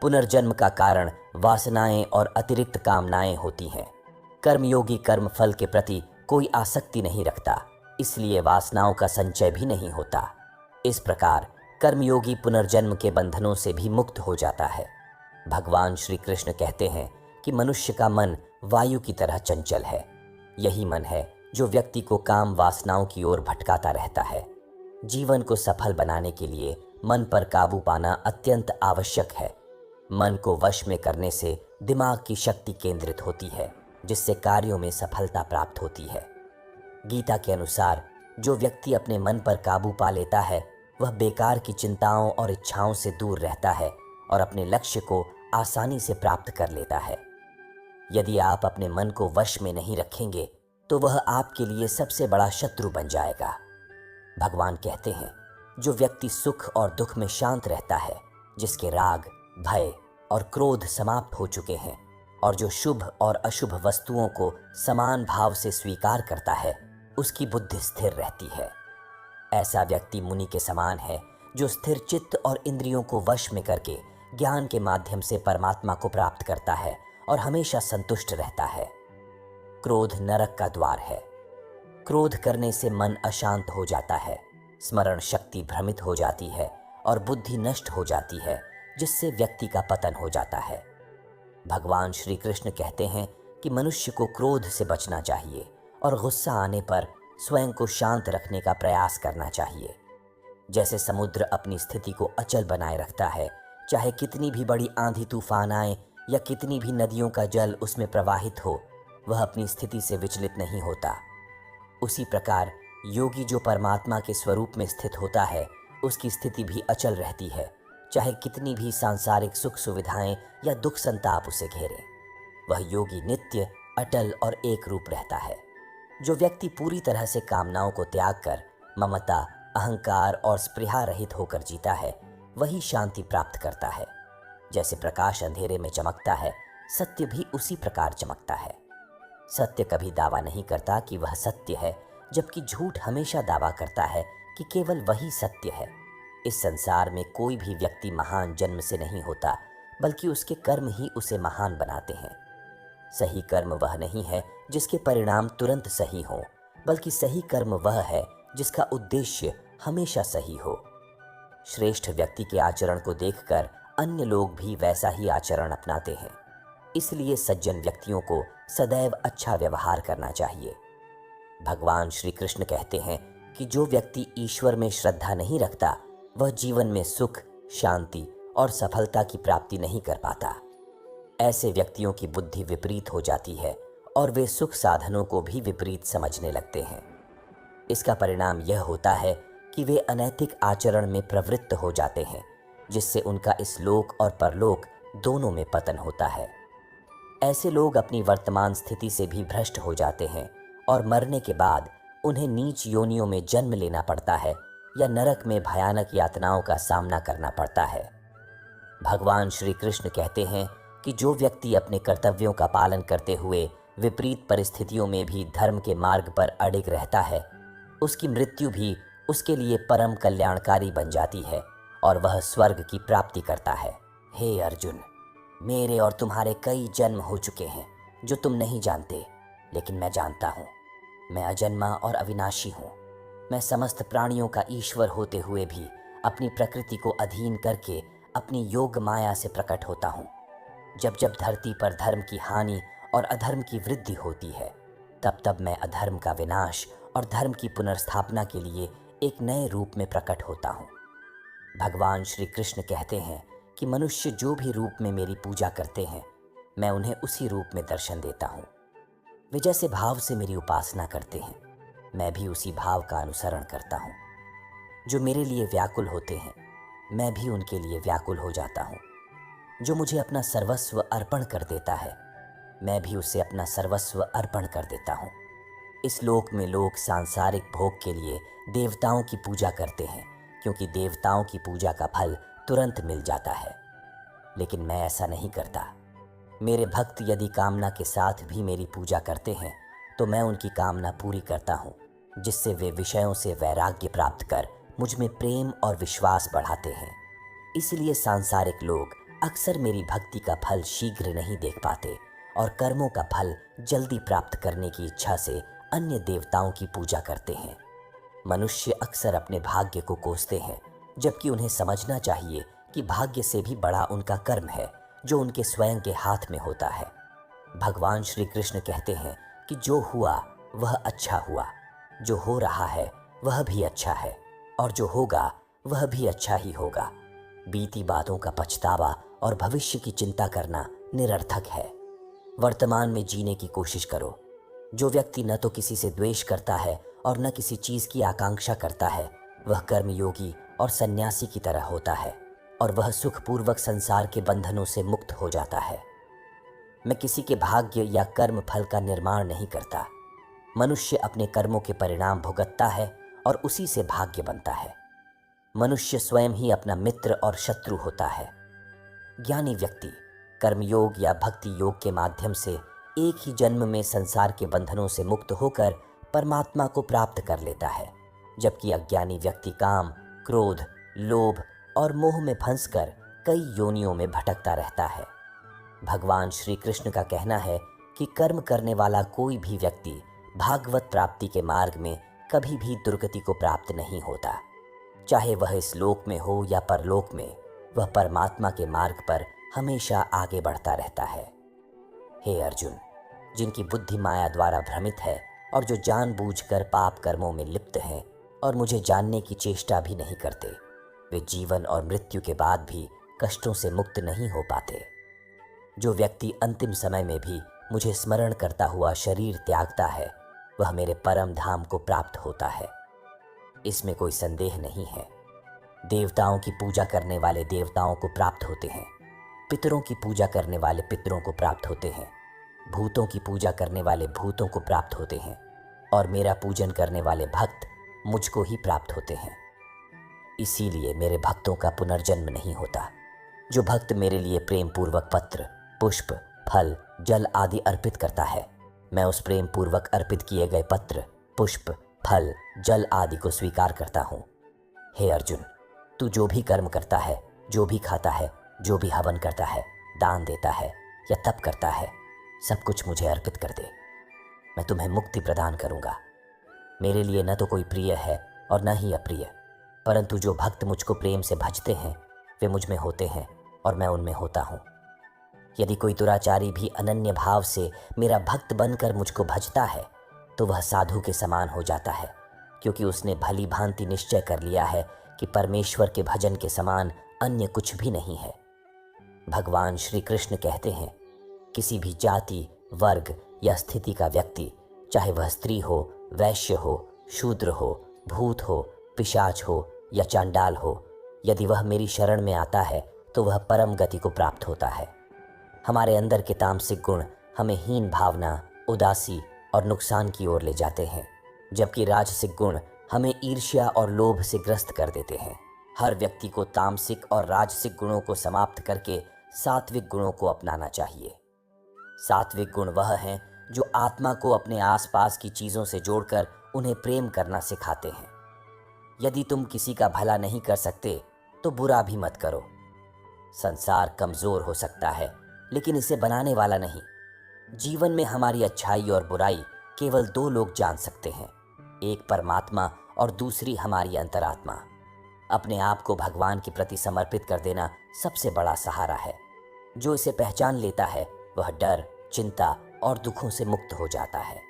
पुनर्जन्म का कारण वासनाएं और अतिरिक्त कामनाएं होती हैं। कर्मयोगी कर्म फल के प्रति कोई आसक्ति नहीं रखता, इसलिए वासनाओं का संचय भी नहीं होता। इस प्रकार कर्मयोगी पुनर्जन्म के बंधनों से भी मुक्त हो जाता है। भगवान श्री कृष्ण कहते हैं कि मनुष्य का मन वायु की तरह चंचल है। यही मन है जो व्यक्ति को काम वासनाओं की ओर भटकाता रहता है। जीवन को सफल बनाने के लिए मन पर काबू पाना अत्यंत आवश्यक है। मन को वश में करने से दिमाग की शक्ति केंद्रित होती है, जिससे कार्यों में सफलता प्राप्त होती है। गीता के अनुसार जो व्यक्ति अपने मन पर काबू पा लेता है वह बेकार की चिंताओं और इच्छाओं से दूर रहता है और अपने लक्ष्य को आसानी से प्राप्त कर लेता है। यदि आप अपने मन को वश में नहीं रखेंगे तो वह आपके लिए सबसे बड़ा शत्रु बन जाएगा। भगवान कहते हैं, जो व्यक्ति सुख और दुख में शांत रहता है, जिसके राग, भय और क्रोध समाप्त हो चुके हैं और जो शुभ और अशुभ वस्तुओं को समान भाव से स्वीकार करता है, उसकी बुद्धि स्थिर रहती है। ऐसा व्यक्ति मुनि के समान है जो स्थिर चित्त और इंद्रियों को वश में करके ज्ञान के माध्यम से परमात्मा को प्राप्त करता है और हमेशा संतुष्ट रहता है। क्रोध नरक का द्वार है। क्रोध करने से मन अशांत हो जाता है, स्मरण शक्ति भ्रमित हो जाती है और बुद्धि नष्ट हो जाती है, जिससे व्यक्ति का पतन हो जाता है। भगवान श्री कृष्ण कहते हैं कि मनुष्य को क्रोध से बचना चाहिए और गुस्सा आने पर स्वयं को शांत रखने का प्रयास करना चाहिए। जैसे समुद्र अपनी स्थिति को अचल बनाए रखता है, चाहे कितनी भी बड़ी आंधी तूफान आए या कितनी भी नदियों का जल उसमें प्रवाहित हो, वह अपनी स्थिति से विचलित नहीं होता। उसी प्रकार योगी जो परमात्मा के स्वरूप में स्थित होता है, उसकी स्थिति भी अचल रहती है, चाहे कितनी भी सांसारिक सुख सुविधाएं या दुख संताप उसे घेरे। वह योगी नित्य, अटल और एक रूप रहता है। जो व्यक्ति पूरी तरह से कामनाओं को त्याग कर ममता, अहंकार और स्पृहा रहित होकर जीता है, वही शांति प्राप्त करता है। जैसे प्रकाश अंधेरे में चमकता है, सत्य भी उसी प्रकार चमकता है। सत्य कभी दावा नहीं करता कि वह सत्य है, जबकि झूठ हमेशा दावा करता है कि केवल वही सत्य है। इस संसार में कोई भी व्यक्ति महान जन्म से नहीं होता, बल्कि उसके कर्म ही उसे महान बनाते हैं। सही कर्म वह नहीं है जिसके परिणाम तुरंत सही हो, बल्कि सही कर्म वह है जिसका उद्देश्य हमेशा सही हो। श्रेष्ठ व्यक्ति के आचरण को देखकर अन्य लोग भी वैसा ही आचरण अपनाते हैं। इसलिए सज्जन व्यक्तियों को सदैव अच्छा व्यवहार करना चाहिए। भगवान श्री कृष्ण कहते हैं कि जो व्यक्ति ईश्वर में श्रद्धा नहीं रखता, वह जीवन में सुख, शांति और सफलता की प्राप्ति नहीं कर पाता। ऐसे व्यक्तियों की बुद्धि विपरीत हो जाती है और वे सुख साधनों को भी विपरीत समझने लगते हैं। इसका परिणाम यह होता है कि वे अनैतिक आचरण में प्रवृत्त हो जाते हैं, जिससे उनका इस लोक और परलोक दोनों में पतन होता है। ऐसे लोग अपनी वर्तमान स्थिति से भी भ्रष्ट हो जाते हैं और मरने के बाद उन्हें नीच योनियों में जन्म लेना पड़ता है या नरक में भयानक यातनाओं का सामना करना पड़ता है। भगवान श्री कृष्ण कहते हैं कि जो व्यक्ति अपने कर्तव्यों का पालन करते हुए विपरीत परिस्थितियों में भी धर्म के मार्ग पर अडिग रहता है, उसकी मृत्यु भी उसके लिए परम कल्याणकारी बन जाती है और वह स्वर्ग की प्राप्ति करता है। हे अर्जुन, मेरे और तुम्हारे कई जन्म हो चुके हैं जो तुम नहीं जानते, लेकिन मैं जानता हूँ। मैं अजन्मा और अविनाशी हूँ। मैं समस्त प्राणियों का ईश्वर होते हुए भी अपनी प्रकृति को अधीन करके अपनी योग माया से प्रकट होता हूँ। जब जब धरती पर धर्म की हानि और अधर्म की वृद्धि होती है, तब तब मैं अधर्म का विनाश और धर्म की पुनर्स्थापना के लिए एक नए रूप में प्रकट होता हूँ। भगवान श्री कृष्ण कहते हैं कि मनुष्य जो भी रूप में मेरी पूजा करते हैं, मैं उन्हें उसी रूप में दर्शन देता हूँ। वे जैसे भाव से मेरी उपासना करते हैं, मैं भी उसी भाव का अनुसरण करता हूँ। जो मेरे लिए व्याकुल होते हैं, मैं भी उनके लिए व्याकुल हो जाता हूँ। जो मुझे अपना सर्वस्व अर्पण कर देता है, मैं भी उसे अपना सर्वस्व अर्पण कर देता हूँ। इस लोक में लोग सांसारिक भोग के लिए देवताओं की पूजा करते हैं, क्योंकि देवताओं की पूजा का फल तुरंत मिल जाता है। लेकिन मैं ऐसा नहीं करता। मेरे भक्त यदि कामना के साथ भी मेरी पूजा करते हैं तो मैं उनकी कामना पूरी करता हूँ, जिससे वे विषयों से वैराग्य प्राप्त कर मुझ में प्रेम और विश्वास बढ़ाते हैं। इसलिए सांसारिक लोग अक्सर मेरी भक्ति का फल शीघ्र नहीं देख पाते और कर्मों का फल जल्दी प्राप्त करने की इच्छा से अन्य देवताओं की पूजा करते हैं। मनुष्य अक्सर अपने भाग्य को कोसते हैं, जबकि उन्हें समझना चाहिए कि भाग्य से भी बड़ा उनका कर्म है, जो उनके स्वयं के हाथ में होता है। भगवान श्री कृष्ण कहते हैं कि जो हुआ वह अच्छा हुआ, जो हो रहा है वह भी अच्छा है, और जो होगा वह भी अच्छा ही होगा। बीती बातों का पछतावा और भविष्य की चिंता करना निरर्थक है। वर्तमान में जीने की कोशिश करो। जो व्यक्ति न तो किसी से द्वेष करता है और न किसी चीज की आकांक्षा करता है, वह कर्मयोगी और सन्यासी की तरह होता है, और वह सुखपूर्वक संसार के बंधनों से मुक्त हो जाता है। मैं किसी के भाग्य या कर्म फल का निर्माण नहीं करता। मनुष्य अपने कर्मों के परिणाम भुगतता है और उसी से भाग्य बनता है। मनुष्य स्वयं ही अपना मित्र और शत्रु होता है। ज्ञानी व्यक्ति कर्मयोग या भक्ति योग के माध्यम से एक ही जन्म में संसार के बंधनों से मुक्त होकर परमात्मा को प्राप्त कर लेता है, जबकि अज्ञानी व्यक्ति काम, क्रोध, लोभ और मोह में फंसकर कई योनियों में भटकता रहता है। भगवान श्री कृष्ण का कहना है कि कर्म करने वाला कोई भी व्यक्ति भागवत प्राप्ति के मार्ग में कभी भी दुर्गति को प्राप्त नहीं होता। चाहे वह इस लोक में हो या परलोक में, वह परमात्मा के मार्ग पर हमेशा आगे बढ़ता रहता है। हे अर्जुन, जिनकी बुद्धि माया द्वारा भ्रमित है और जो जानबूझकर पाप कर्मों में लिप्त हैं और मुझे जानने की चेष्टा भी नहीं करते, वे जीवन और मृत्यु के बाद भी कष्टों से मुक्त नहीं हो पाते। जो व्यक्ति अंतिम समय में भी मुझे स्मरण करता हुआ शरीर त्यागता है, वह मेरे परम धाम को प्राप्त होता है। इसमें कोई संदेह नहीं है। देवताओं की पूजा करने वाले देवताओं को प्राप्त होते हैं, पितरों की पूजा करने वाले पितरों को प्राप्त होते हैं, भूतों की पूजा करने वाले भूतों को प्राप्त होते हैं, और मेरा पूजन करने वाले भक्त मुझको ही प्राप्त होते हैं। इसीलिए मेरे भक्तों का पुनर्जन्म नहीं होता। जो भक्त मेरे लिए प्रेम पूर्वक पत्र, पुष्प, फल, जल आदि अर्पित करता है, मैं उस प्रेम पूर्वक अर्पित किए गए पत्र, पुष्प, फल, जल आदि को स्वीकार करता हूँ। हे अर्जुन, तू जो भी कर्म करता है, जो भी खाता है, जो भी हवन करता है, दान देता है या तप करता है, सब कुछ मुझे अर्पित कर दे। मैं तुम्हें मुक्ति प्रदान करूँगा। मेरे लिए न तो कोई प्रिय है और न ही अप्रिय, परंतु जो भक्त मुझको प्रेम से भजते हैं वे मुझ में होते हैं और मैं उनमें होता हूँ। यदि कोई दुराचारी भी अनन्य भाव से मेरा भक्त बनकर मुझको भजता है तो वह साधु के समान हो जाता है, क्योंकि उसने भली भांति निश्चय कर लिया है कि परमेश्वर के भजन के समान अन्य कुछ भी नहीं है। भगवान श्री कृष्ण कहते हैं, किसी भी जाति, वर्ग या स्थिति का व्यक्ति, चाहे वह स्त्री हो, वैश्य हो, शूद्र हो, भूत हो, पिशाच हो या चांडाल हो, यदि वह मेरी शरण में आता है तो वह परम गति को प्राप्त होता है। हमारे अंदर के तामसिक गुण हमें हीन भावना, उदासी और नुकसान की ओर ले जाते हैं, जबकि राजसिक गुण हमें ईर्ष्या और लोभ से ग्रस्त कर देते हैं। हर व्यक्ति को तामसिक और राजसिक गुणों को समाप्त करके सात्विक गुणों को अपनाना चाहिए। सात्विक गुण वह हैं जो आत्मा को अपने आसपास की चीज़ों से जोड़कर उन्हें प्रेम करना सिखाते हैं। यदि तुम किसी का भला नहीं कर सकते तो बुरा भी मत करो। संसार कमज़ोर हो सकता है, लेकिन इसे बनाने वाला नहीं। जीवन में हमारी अच्छाई और बुराई केवल दो लोग जान सकते हैं, एक परमात्मा और दूसरी हमारी अंतरात्मा। अपने आप को भगवान के प्रति समर्पित कर देना सबसे बड़ा सहारा है। जो इसे पहचान लेता है वह डर, चिंता और दुखों से मुक्त हो जाता है।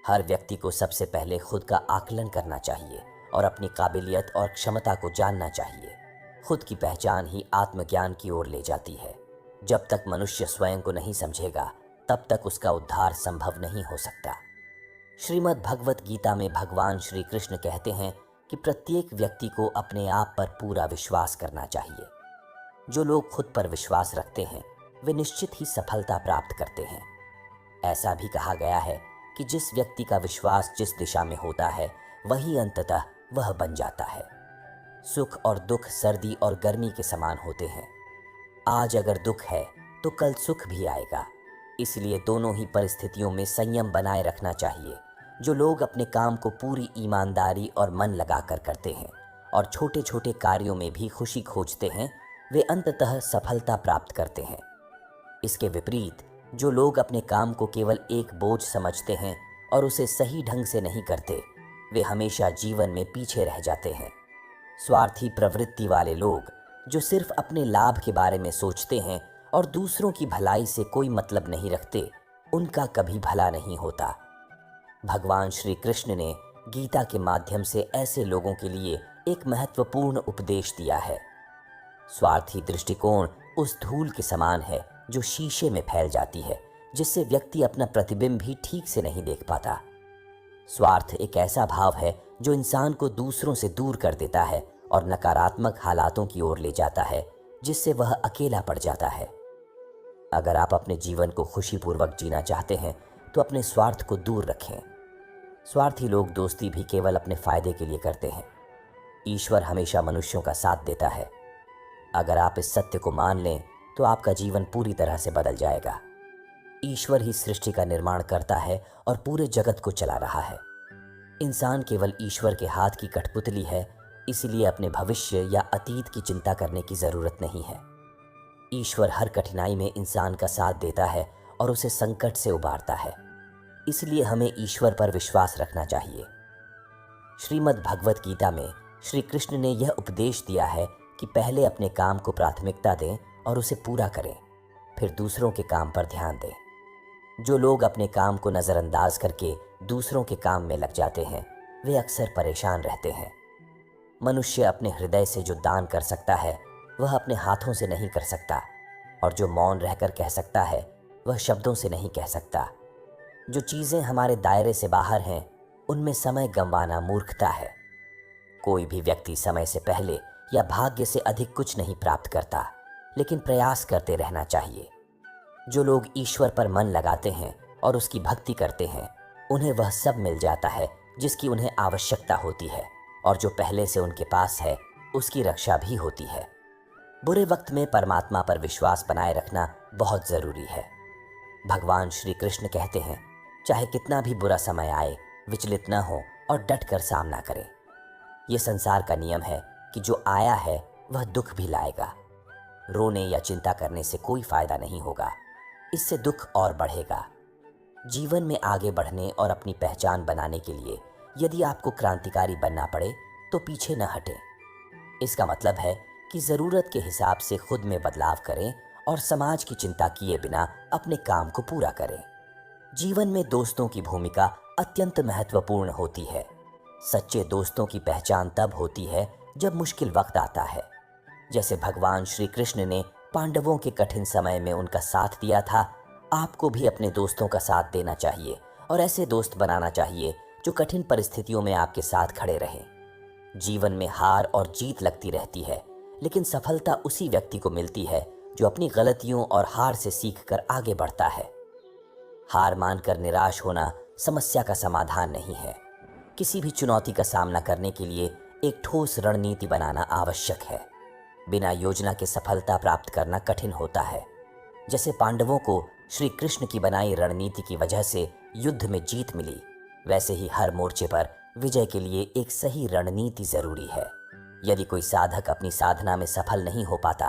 हर व्यक्ति को सबसे पहले खुद का आकलन करना चाहिए और अपनी काबिलियत और क्षमता को जानना चाहिए। खुद की पहचान ही आत्मज्ञान की ओर ले जाती है। जब तक मनुष्य स्वयं को नहीं समझेगा तब तक उसका उद्धार संभव नहीं हो सकता। श्रीमद् भगवत गीता में भगवान श्री कृष्ण कहते हैं कि प्रत्येक व्यक्ति को अपने आप पर पूरा विश्वास करना चाहिए। जो लोग खुद पर विश्वास रखते हैं वे निश्चित ही सफलता प्राप्त करते हैं। ऐसा भी कहा गया है कि जिस व्यक्ति का विश्वास जिस दिशा में होता है वही अंततः वह बन जाता है। सुख और दुख सर्दी और गर्मी के समान होते हैं। आज अगर दुख है तो कल सुख भी आएगा। इसलिए दोनों ही परिस्थितियों में संयम बनाए रखना चाहिए। जो लोग अपने काम को पूरी ईमानदारी और मन लगाकर करते हैं और छोटे छोटे कार्यों में भी खुशी खोजते हैं, वे अंततः सफलता प्राप्त करते हैं। इसके विपरीत जो लोग अपने काम को केवल एक बोझ समझते हैं और उसे सही ढंग से नहीं करते, वे हमेशा जीवन में पीछे रह जाते हैं। स्वार्थी प्रवृत्ति वाले लोग जो सिर्फ अपने लाभ के बारे में सोचते हैं और दूसरों की भलाई से कोई मतलब नहीं रखते, उनका कभी भला नहीं होता। भगवान श्री कृष्ण ने गीता के माध्यम से ऐसे लोगों के लिए एक महत्वपूर्ण उपदेश दिया है। स्वार्थी दृष्टिकोण उस धूल के समान है जो शीशे में फैल जाती है, जिससे व्यक्ति अपना प्रतिबिंब भी ठीक से नहीं देख पाता। स्वार्थ एक ऐसा भाव है जो इंसान को दूसरों से दूर कर देता है और नकारात्मक हालातों की ओर ले जाता है, जिससे वह अकेला पड़ जाता है। अगर आप अपने जीवन को खुशीपूर्वक जीना चाहते हैं तो अपने स्वार्थ को दूर रखें। स्वार्थी लोग दोस्ती भी केवल अपने फायदे के लिए करते हैं। ईश्वर हमेशा मनुष्यों का साथ देता है। अगर आप इस सत्य को मान लें तो आपका जीवन पूरी तरह से बदल जाएगा। ईश्वर ही सृष्टि का निर्माण करता है और पूरे जगत को चला रहा है। इंसान केवल ईश्वर के हाथ की कठपुतली है, इसलिए अपने भविष्य या अतीत की चिंता करने की जरूरत नहीं है। ईश्वर हर कठिनाई में इंसान का साथ देता है और उसे संकट से उबारता है। इसलिए हमें ईश्वर पर विश्वास रखना चाहिए। श्रीमद् भगवत गीता में श्री कृष्ण ने यह उपदेश दिया है कि पहले अपने काम को प्राथमिकता दें और उसे पूरा करें, फिर दूसरों के काम पर ध्यान दें। जो लोग अपने काम को नज़रअंदाज करके दूसरों के काम में लग जाते हैं, वे अक्सर परेशान रहते हैं। मनुष्य अपने हृदय से जो दान कर सकता है, वह अपने हाथों से नहीं कर सकता, और जो मौन रहकर कह सकता है, वह शब्दों से नहीं कह सकता। जो चीज़ें हमारे दायरे से बाहर हैं, उनमें समय गंवाना मूर्खता है। कोई भी व्यक्ति समय से पहले या भाग्य से अधिक कुछ नहीं प्राप्त करता, लेकिन प्रयास करते रहना चाहिए। जो लोग ईश्वर पर मन लगाते हैं और उसकी भक्ति करते हैं, उन्हें वह सब मिल जाता है जिसकी उन्हें आवश्यकता होती है, और जो पहले से उनके पास है उसकी रक्षा भी होती है। बुरे वक्त में परमात्मा पर विश्वास बनाए रखना बहुत ज़रूरी है। भगवान श्री कृष्ण कहते हैं, चाहे कितना भी बुरा समय आए, विचलित न हो और डट कर सामना करें। ये संसार का नियम है कि जो आया है वह दुख भी लाएगा। रोने या चिंता करने से कोई फायदा नहीं होगा, इससे दुख और बढ़ेगा। जीवन में आगे बढ़ने और अपनी पहचान बनाने के लिए यदि आपको क्रांतिकारी बनना पड़े तो पीछे न हटें। इसका मतलब है कि ज़रूरत के हिसाब से खुद में बदलाव करें और समाज की चिंता किए बिना अपने काम को पूरा करें। जीवन में दोस्तों की भूमिका अत्यंत महत्वपूर्ण होती है। सच्चे दोस्तों की पहचान तब होती है जब मुश्किल वक्त आता है। जैसे भगवान श्री कृष्ण ने पांडवों के कठिन समय में उनका साथ दिया था, आपको भी अपने दोस्तों का साथ देना चाहिए और ऐसे दोस्त बनाना चाहिए जो कठिन परिस्थितियों में आपके साथ खड़े रहें। जीवन में हार और जीत लगती रहती है, लेकिन सफलता उसी व्यक्ति को मिलती है जो अपनी गलतियों और हार से सीखकर आगे बढ़ता है। हार मानकर निराश होना समस्या का समाधान नहीं है। किसी भी चुनौती का सामना करने के लिए एक ठोस रणनीति बनाना आवश्यक है। बिना योजना के सफलता प्राप्त करना कठिन होता है। जैसे पांडवों को श्री कृष्ण की बनाई रणनीति की वजह से युद्ध में जीत मिली, वैसे ही हर मोर्चे पर विजय के लिए एक सही रणनीति जरूरी है। यदि कोई साधक अपनी साधना में सफल नहीं हो पाता,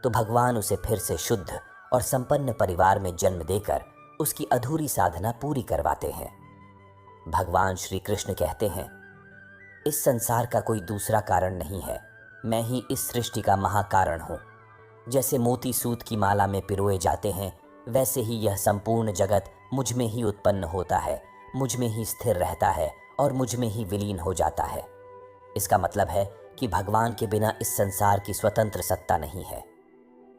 तो भगवान उसे फिर से शुद्ध और संपन्न परिवार में जन्म देकर उसकी अधूरी साधना पूरी करवाते हैं। भगवान श्री कृष्ण कहते हैं, इस संसार का कोई दूसरा कारण नहीं है, मैं ही इस सृष्टि का महाकारण हूँ। जैसे मोती सूत की माला में पिरोए जाते हैं, वैसे ही यह संपूर्ण जगत मुझ में ही उत्पन्न होता है, मुझ में ही स्थिर रहता है और मुझ में ही विलीन हो जाता है। इसका मतलब है कि भगवान के बिना इस संसार की स्वतंत्र सत्ता नहीं है।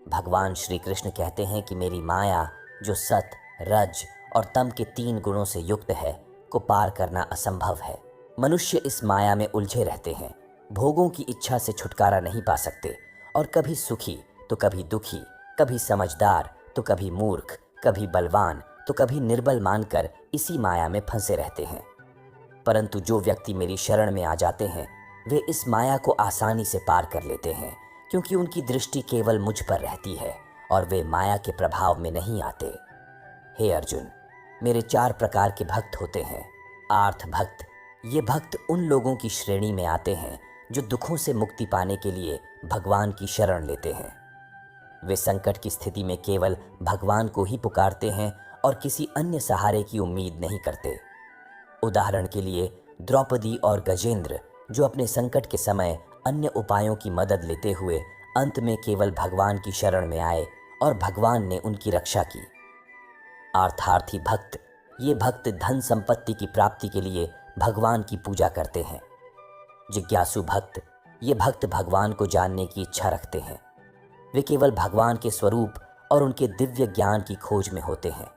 भगवान श्री कृष्ण कहते हैं कि मेरी माया, जो सत, रज और तम के 3 गुणों से युक्त है, को पार करना असंभव है। मनुष्य इस माया में उलझे रहते हैं, भोगों की इच्छा से छुटकारा नहीं पा सकते और कभी सुखी तो कभी दुखी, कभी समझदार तो कभी मूर्ख, कभी बलवान तो कभी निर्बल मानकर इसी माया में फंसे रहते हैं। परंतु जो व्यक्ति मेरी शरण में आ जाते हैं, वे इस माया को आसानी से पार कर लेते हैं, क्योंकि उनकी दृष्टि केवल मुझ पर रहती है और वे माया के प्रभाव में नहीं आते। हे अर्जुन, मेरे 4 प्रकार के भक्त होते हैं। आर्थ भक्त, ये भक्त उन लोगों की श्रेणी में आते हैं जो दुखों से मुक्ति पाने के लिए भगवान की शरण लेते हैं। वे संकट की स्थिति में केवल भगवान को ही पुकारते हैं और किसी अन्य सहारे की उम्मीद नहीं करते। उदाहरण के लिए द्रौपदी और गजेंद्र, जो अपने संकट के समय अन्य उपायों की मदद लेते हुए अंत में केवल भगवान की शरण में आए और भगवान ने उनकी रक्षा की। अर्थार्थी भक्त, ये भक्त धन संपत्ति की प्राप्ति के लिए भगवान की पूजा करते हैं। जिज्ञासु भक्त, ये भक्त भगवान को जानने की इच्छा रखते हैं। वे केवल भगवान के स्वरूप और उनके दिव्य ज्ञान की खोज में होते हैं।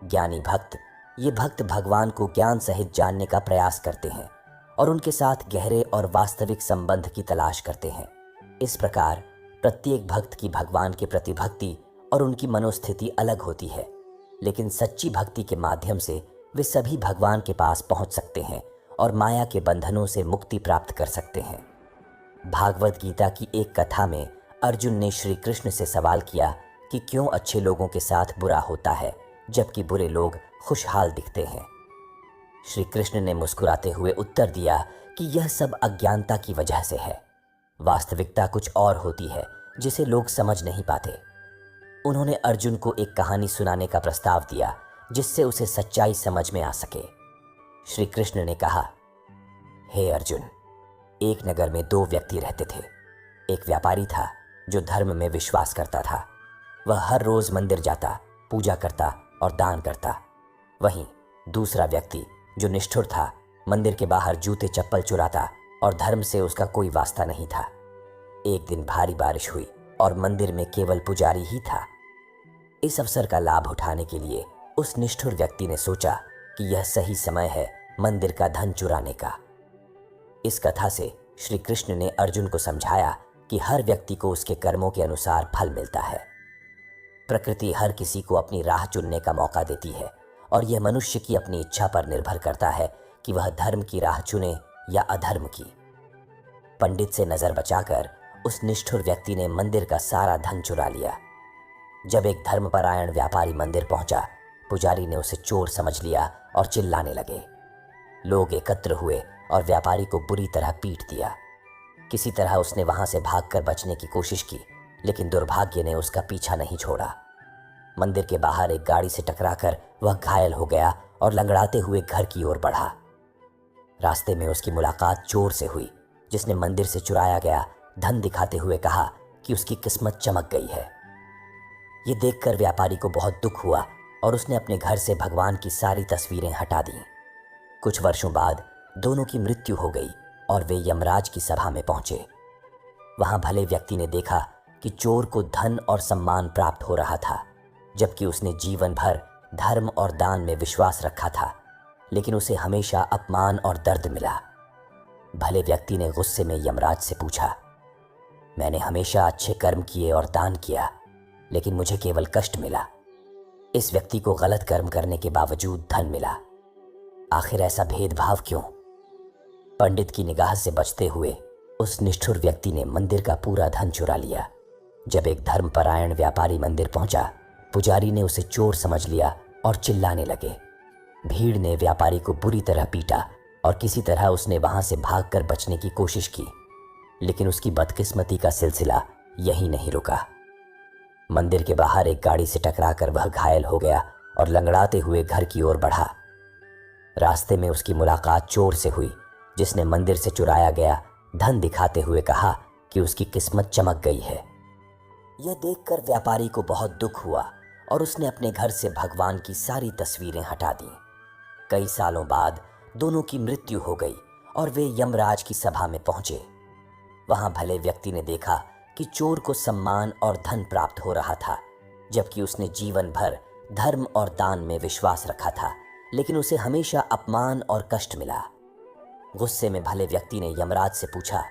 ज्ञानी भक्त, ये भक्त भगवान को ज्ञान सहित जानने का प्रयास करते हैं और उनके साथ गहरे और वास्तविक संबंध की तलाश करते हैं। इस प्रकार प्रत्येक भक्त की भगवान के प्रति भक्ति और उनकी मनोस्थिति अलग होती है, लेकिन सच्ची भक्ति के माध्यम से वे सभी भगवान के पास पहुंच सकते हैं और माया के बंधनों से मुक्ति प्राप्त कर सकते हैं। भागवत गीता की एक कथा में अर्जुन ने श्री कृष्ण से सवाल किया कि क्यों अच्छे लोगों के साथ बुरा होता है जबकि बुरे लोग खुशहाल दिखते हैं। श्री कृष्ण ने मुस्कुराते हुए उत्तर दिया कि यह सब अज्ञानता की वजह से है। वास्तविकता कुछ और होती है जिसे लोग समझ नहीं पाते। उन्होंने अर्जुन को एक कहानी सुनाने का प्रस्ताव दिया जिससे उसे सच्चाई समझ में आ सके। श्री कृष्ण ने कहा, हे अर्जुन, एक नगर में 2 व्यक्ति रहते थे। एक व्यापारी था जो धर्म में विश्वास करता था। वह हर रोज मंदिर जाता, पूजा करता और दान करता। वहीं दूसरा व्यक्ति जो निष्ठुर था, मंदिर के बाहर जूते चप्पल चुराता और धर्म से उसका कोई वास्ता नहीं था। एक दिन भारी बारिश हुई और मंदिर में केवल पुजारी ही था। इस अवसर का लाभ उठाने के लिए उस निष्ठुर व्यक्ति ने सोचा कि यह सही समय है मंदिर का धन चुराने का। इस कथा से श्री कृष्ण ने अर्जुन को समझाया कि हर व्यक्ति को उसके कर्मों के अनुसार फल मिलता है। प्रकृति हर किसी को अपनी राह चुनने का मौका देती है और यह मनुष्य की अपनी इच्छा पर निर्भर करता है कि वह धर्म की राह चुने या अधर्म की। पंडित से नजर बचाकर उस निष्ठुर व्यक्ति ने मंदिर का सारा धन चुरा लिया। जब एक धर्मपरायण व्यापारी मंदिर पहुंचा, पुजारी ने उसे चोर समझ लिया और चिल्लाने लगे। लोग एकत्र हुए और व्यापारी को बुरी तरह पीट दिया। किसी तरह उसने वहां से भागकर बचने की कोशिश की, लेकिन दुर्भाग्य ने उसका पीछा नहीं छोड़ा। मंदिर के बाहर एक गाड़ी से टकराकर वह घायल हो गया और लंगड़ाते हुए घर की ओर बढ़ा। रास्ते में उसकी मुलाकात चोर से हुई, जिसने मंदिर से चुराया गया धन दिखाते हुए कहा कि उसकी किस्मत चमक गई है। ये देखकर व्यापारी को बहुत दुख हुआ और उसने अपने घर से भगवान की सारी तस्वीरें हटा दी। कुछ वर्षों बाद दोनों की मृत्यु हो गई और वे यमराज की सभा में पहुंचे। वहां भले व्यक्ति ने देखा कि चोर को धन और सम्मान प्राप्त हो रहा था, जबकि उसने जीवन भर धर्म और दान में विश्वास रखा था, लेकिन उसे हमेशा अपमान और दर्द मिला। भले व्यक्ति ने गुस्से में यमराज से पूछा, मैंने हमेशा अच्छे कर्म किए और दान किया, लेकिन मुझे केवल कष्ट मिला। इस व्यक्ति को गलत कर्म करने के बावजूद धन मिला। आखिर ऐसा भेदभाव क्यों? पंडित की निगाह से बचते हुए उस निष्ठुर व्यक्ति ने मंदिर का पूरा धन चुरा लिया। जब एक धर्मपरायण व्यापारी मंदिर पहुंचा, पुजारी ने उसे चोर समझ लिया और चिल्लाने लगे। भीड़ ने व्यापारी को बुरी तरह पीटा और किसी तरह उसने वहां से भागकर बचने की कोशिश की, लेकिन उसकी बदकिस्मती का सिलसिला यहीं नहीं रुका। मंदिर के बाहर एक गाड़ी से टकराकर वह घायल हो गया और लंगड़ाते हुए घर की ओर बढ़ा। रास्ते में उसकी मुलाकात चोर से हुई, जिसने मंदिर से चुराया गया धन दिखाते हुए कहा कि उसकी किस्मत चमक गई है। यह देखकर व्यापारी को बहुत दुख हुआ और उसने अपने घर से भगवान की सारी तस्वीरें हटा दी। कई सालों बाद दोनों की मृत्यु हो गई और वे यमराज की सभा में पहुंचे। वहां भले व्यक्ति ने देखा कि चोर को सम्मान और धन प्राप्त हो रहा था, जबकि उसने जीवन भर धर्म और दान में विश्वास रखा था, लेकिन उसे हमेशा अपमान और कष्ट मिला। गुस्से में भले व्यक्ति ने यमराज से पूछा,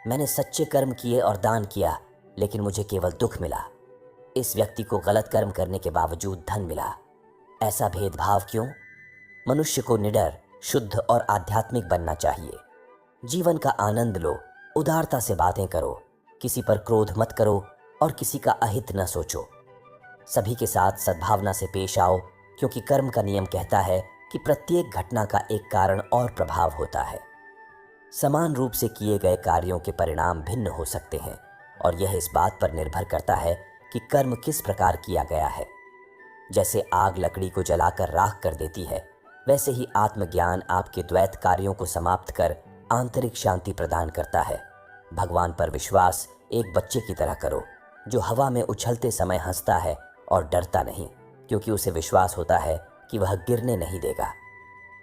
मैंने सच्चे कर्म किए और दान किया, लेकिन मुझे केवल दुख मिला। इस व्यक्ति को गलत कर्म करने के बावजूद धन मिला। ऐसा भेदभाव क्यों? मनुष्य को निडर, शुद्ध और आध्यात्मिक बनना चाहिए। जीवन का आनंद लो, उदारता से बातें करो, किसी पर क्रोध मत करो और किसी का अहित न सोचो। सभी के साथ सद्भावना से पेश आओ, क्योंकि कर्म का नियम कहता है कि प्रत्येक घटना का एक कारण और प्रभाव होता है। समान रूप से किए गए कार्यों के परिणाम भिन्न हो सकते हैं और यह इस बात पर निर्भर करता है कि कर्म किस प्रकार किया गया है। जैसे आग लकड़ी को जलाकर राख कर देती है, वैसे ही आत्मज्ञान आपके द्वैत कार्यों को समाप्त कर आंतरिक शांति प्रदान करता है। भगवान पर विश्वास एक बच्चे की तरह करो, जो हवा में उछलते समय हंसता है और डरता नहीं, क्योंकि उसे विश्वास होता है कि वह गिरने नहीं देगा।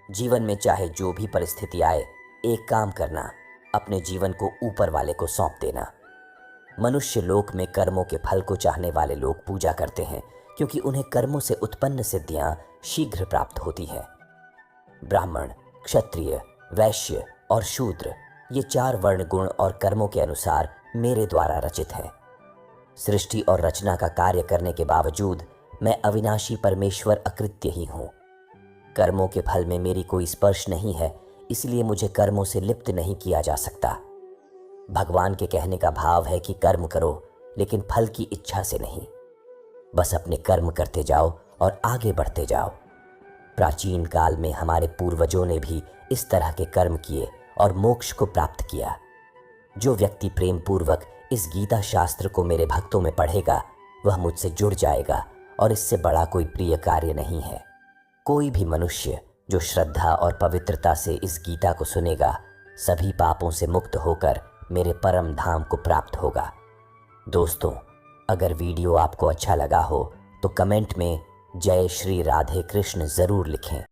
जीवन में चाहे जो भी परिस्थिति आए, एक काम करना, अपने जीवन को ऊपर वाले को सौंप देना। मनुष्य लोक में कर्मों के फल को चाहने वाले लोग पूजा करते हैं, क्योंकि उन्हें कर्मों से उत्पन्न सिद्धियां शीघ्र प्राप्त होती हैं। ब्राह्मण, क्षत्रिय, वैश्य और शूद्र, ये 4 वर्ण गुण और कर्मों के अनुसार मेरे द्वारा रचित हैं। सृष्टि और रचना का कार्य करने के बावजूद मैं अविनाशी परमेश्वर अकृत्य ही हूँ। कर्मों के फल में मेरी कोई स्पर्श नहीं है, इसलिए मुझे कर्मों से लिप्त नहीं किया जा सकता। भगवान के कहने का भाव है कि कर्म करो, लेकिन फल की इच्छा से नहीं। बस अपने कर्म करते जाओ और आगे बढ़ते जाओ। प्राचीन काल में हमारे पूर्वजों ने भी इस तरह के कर्म किए और मोक्ष को प्राप्त किया। जो व्यक्ति प्रेम पूर्वक इस गीता शास्त्र को मेरे भक्तों में पढ़ेगा, वह मुझसे जुड़ जाएगा और इससे बड़ा कोई प्रिय कार्य नहीं है। कोई भी मनुष्य जो श्रद्धा और पवित्रता से इस गीता को सुनेगा, सभी पापों से मुक्त होकर मेरे परम धाम को प्राप्त होगा। दोस्तों, अगर वीडियो आपको अच्छा लगा हो तो कमेंट में जय श्री राधे कृष्ण ज़रूर लिखें।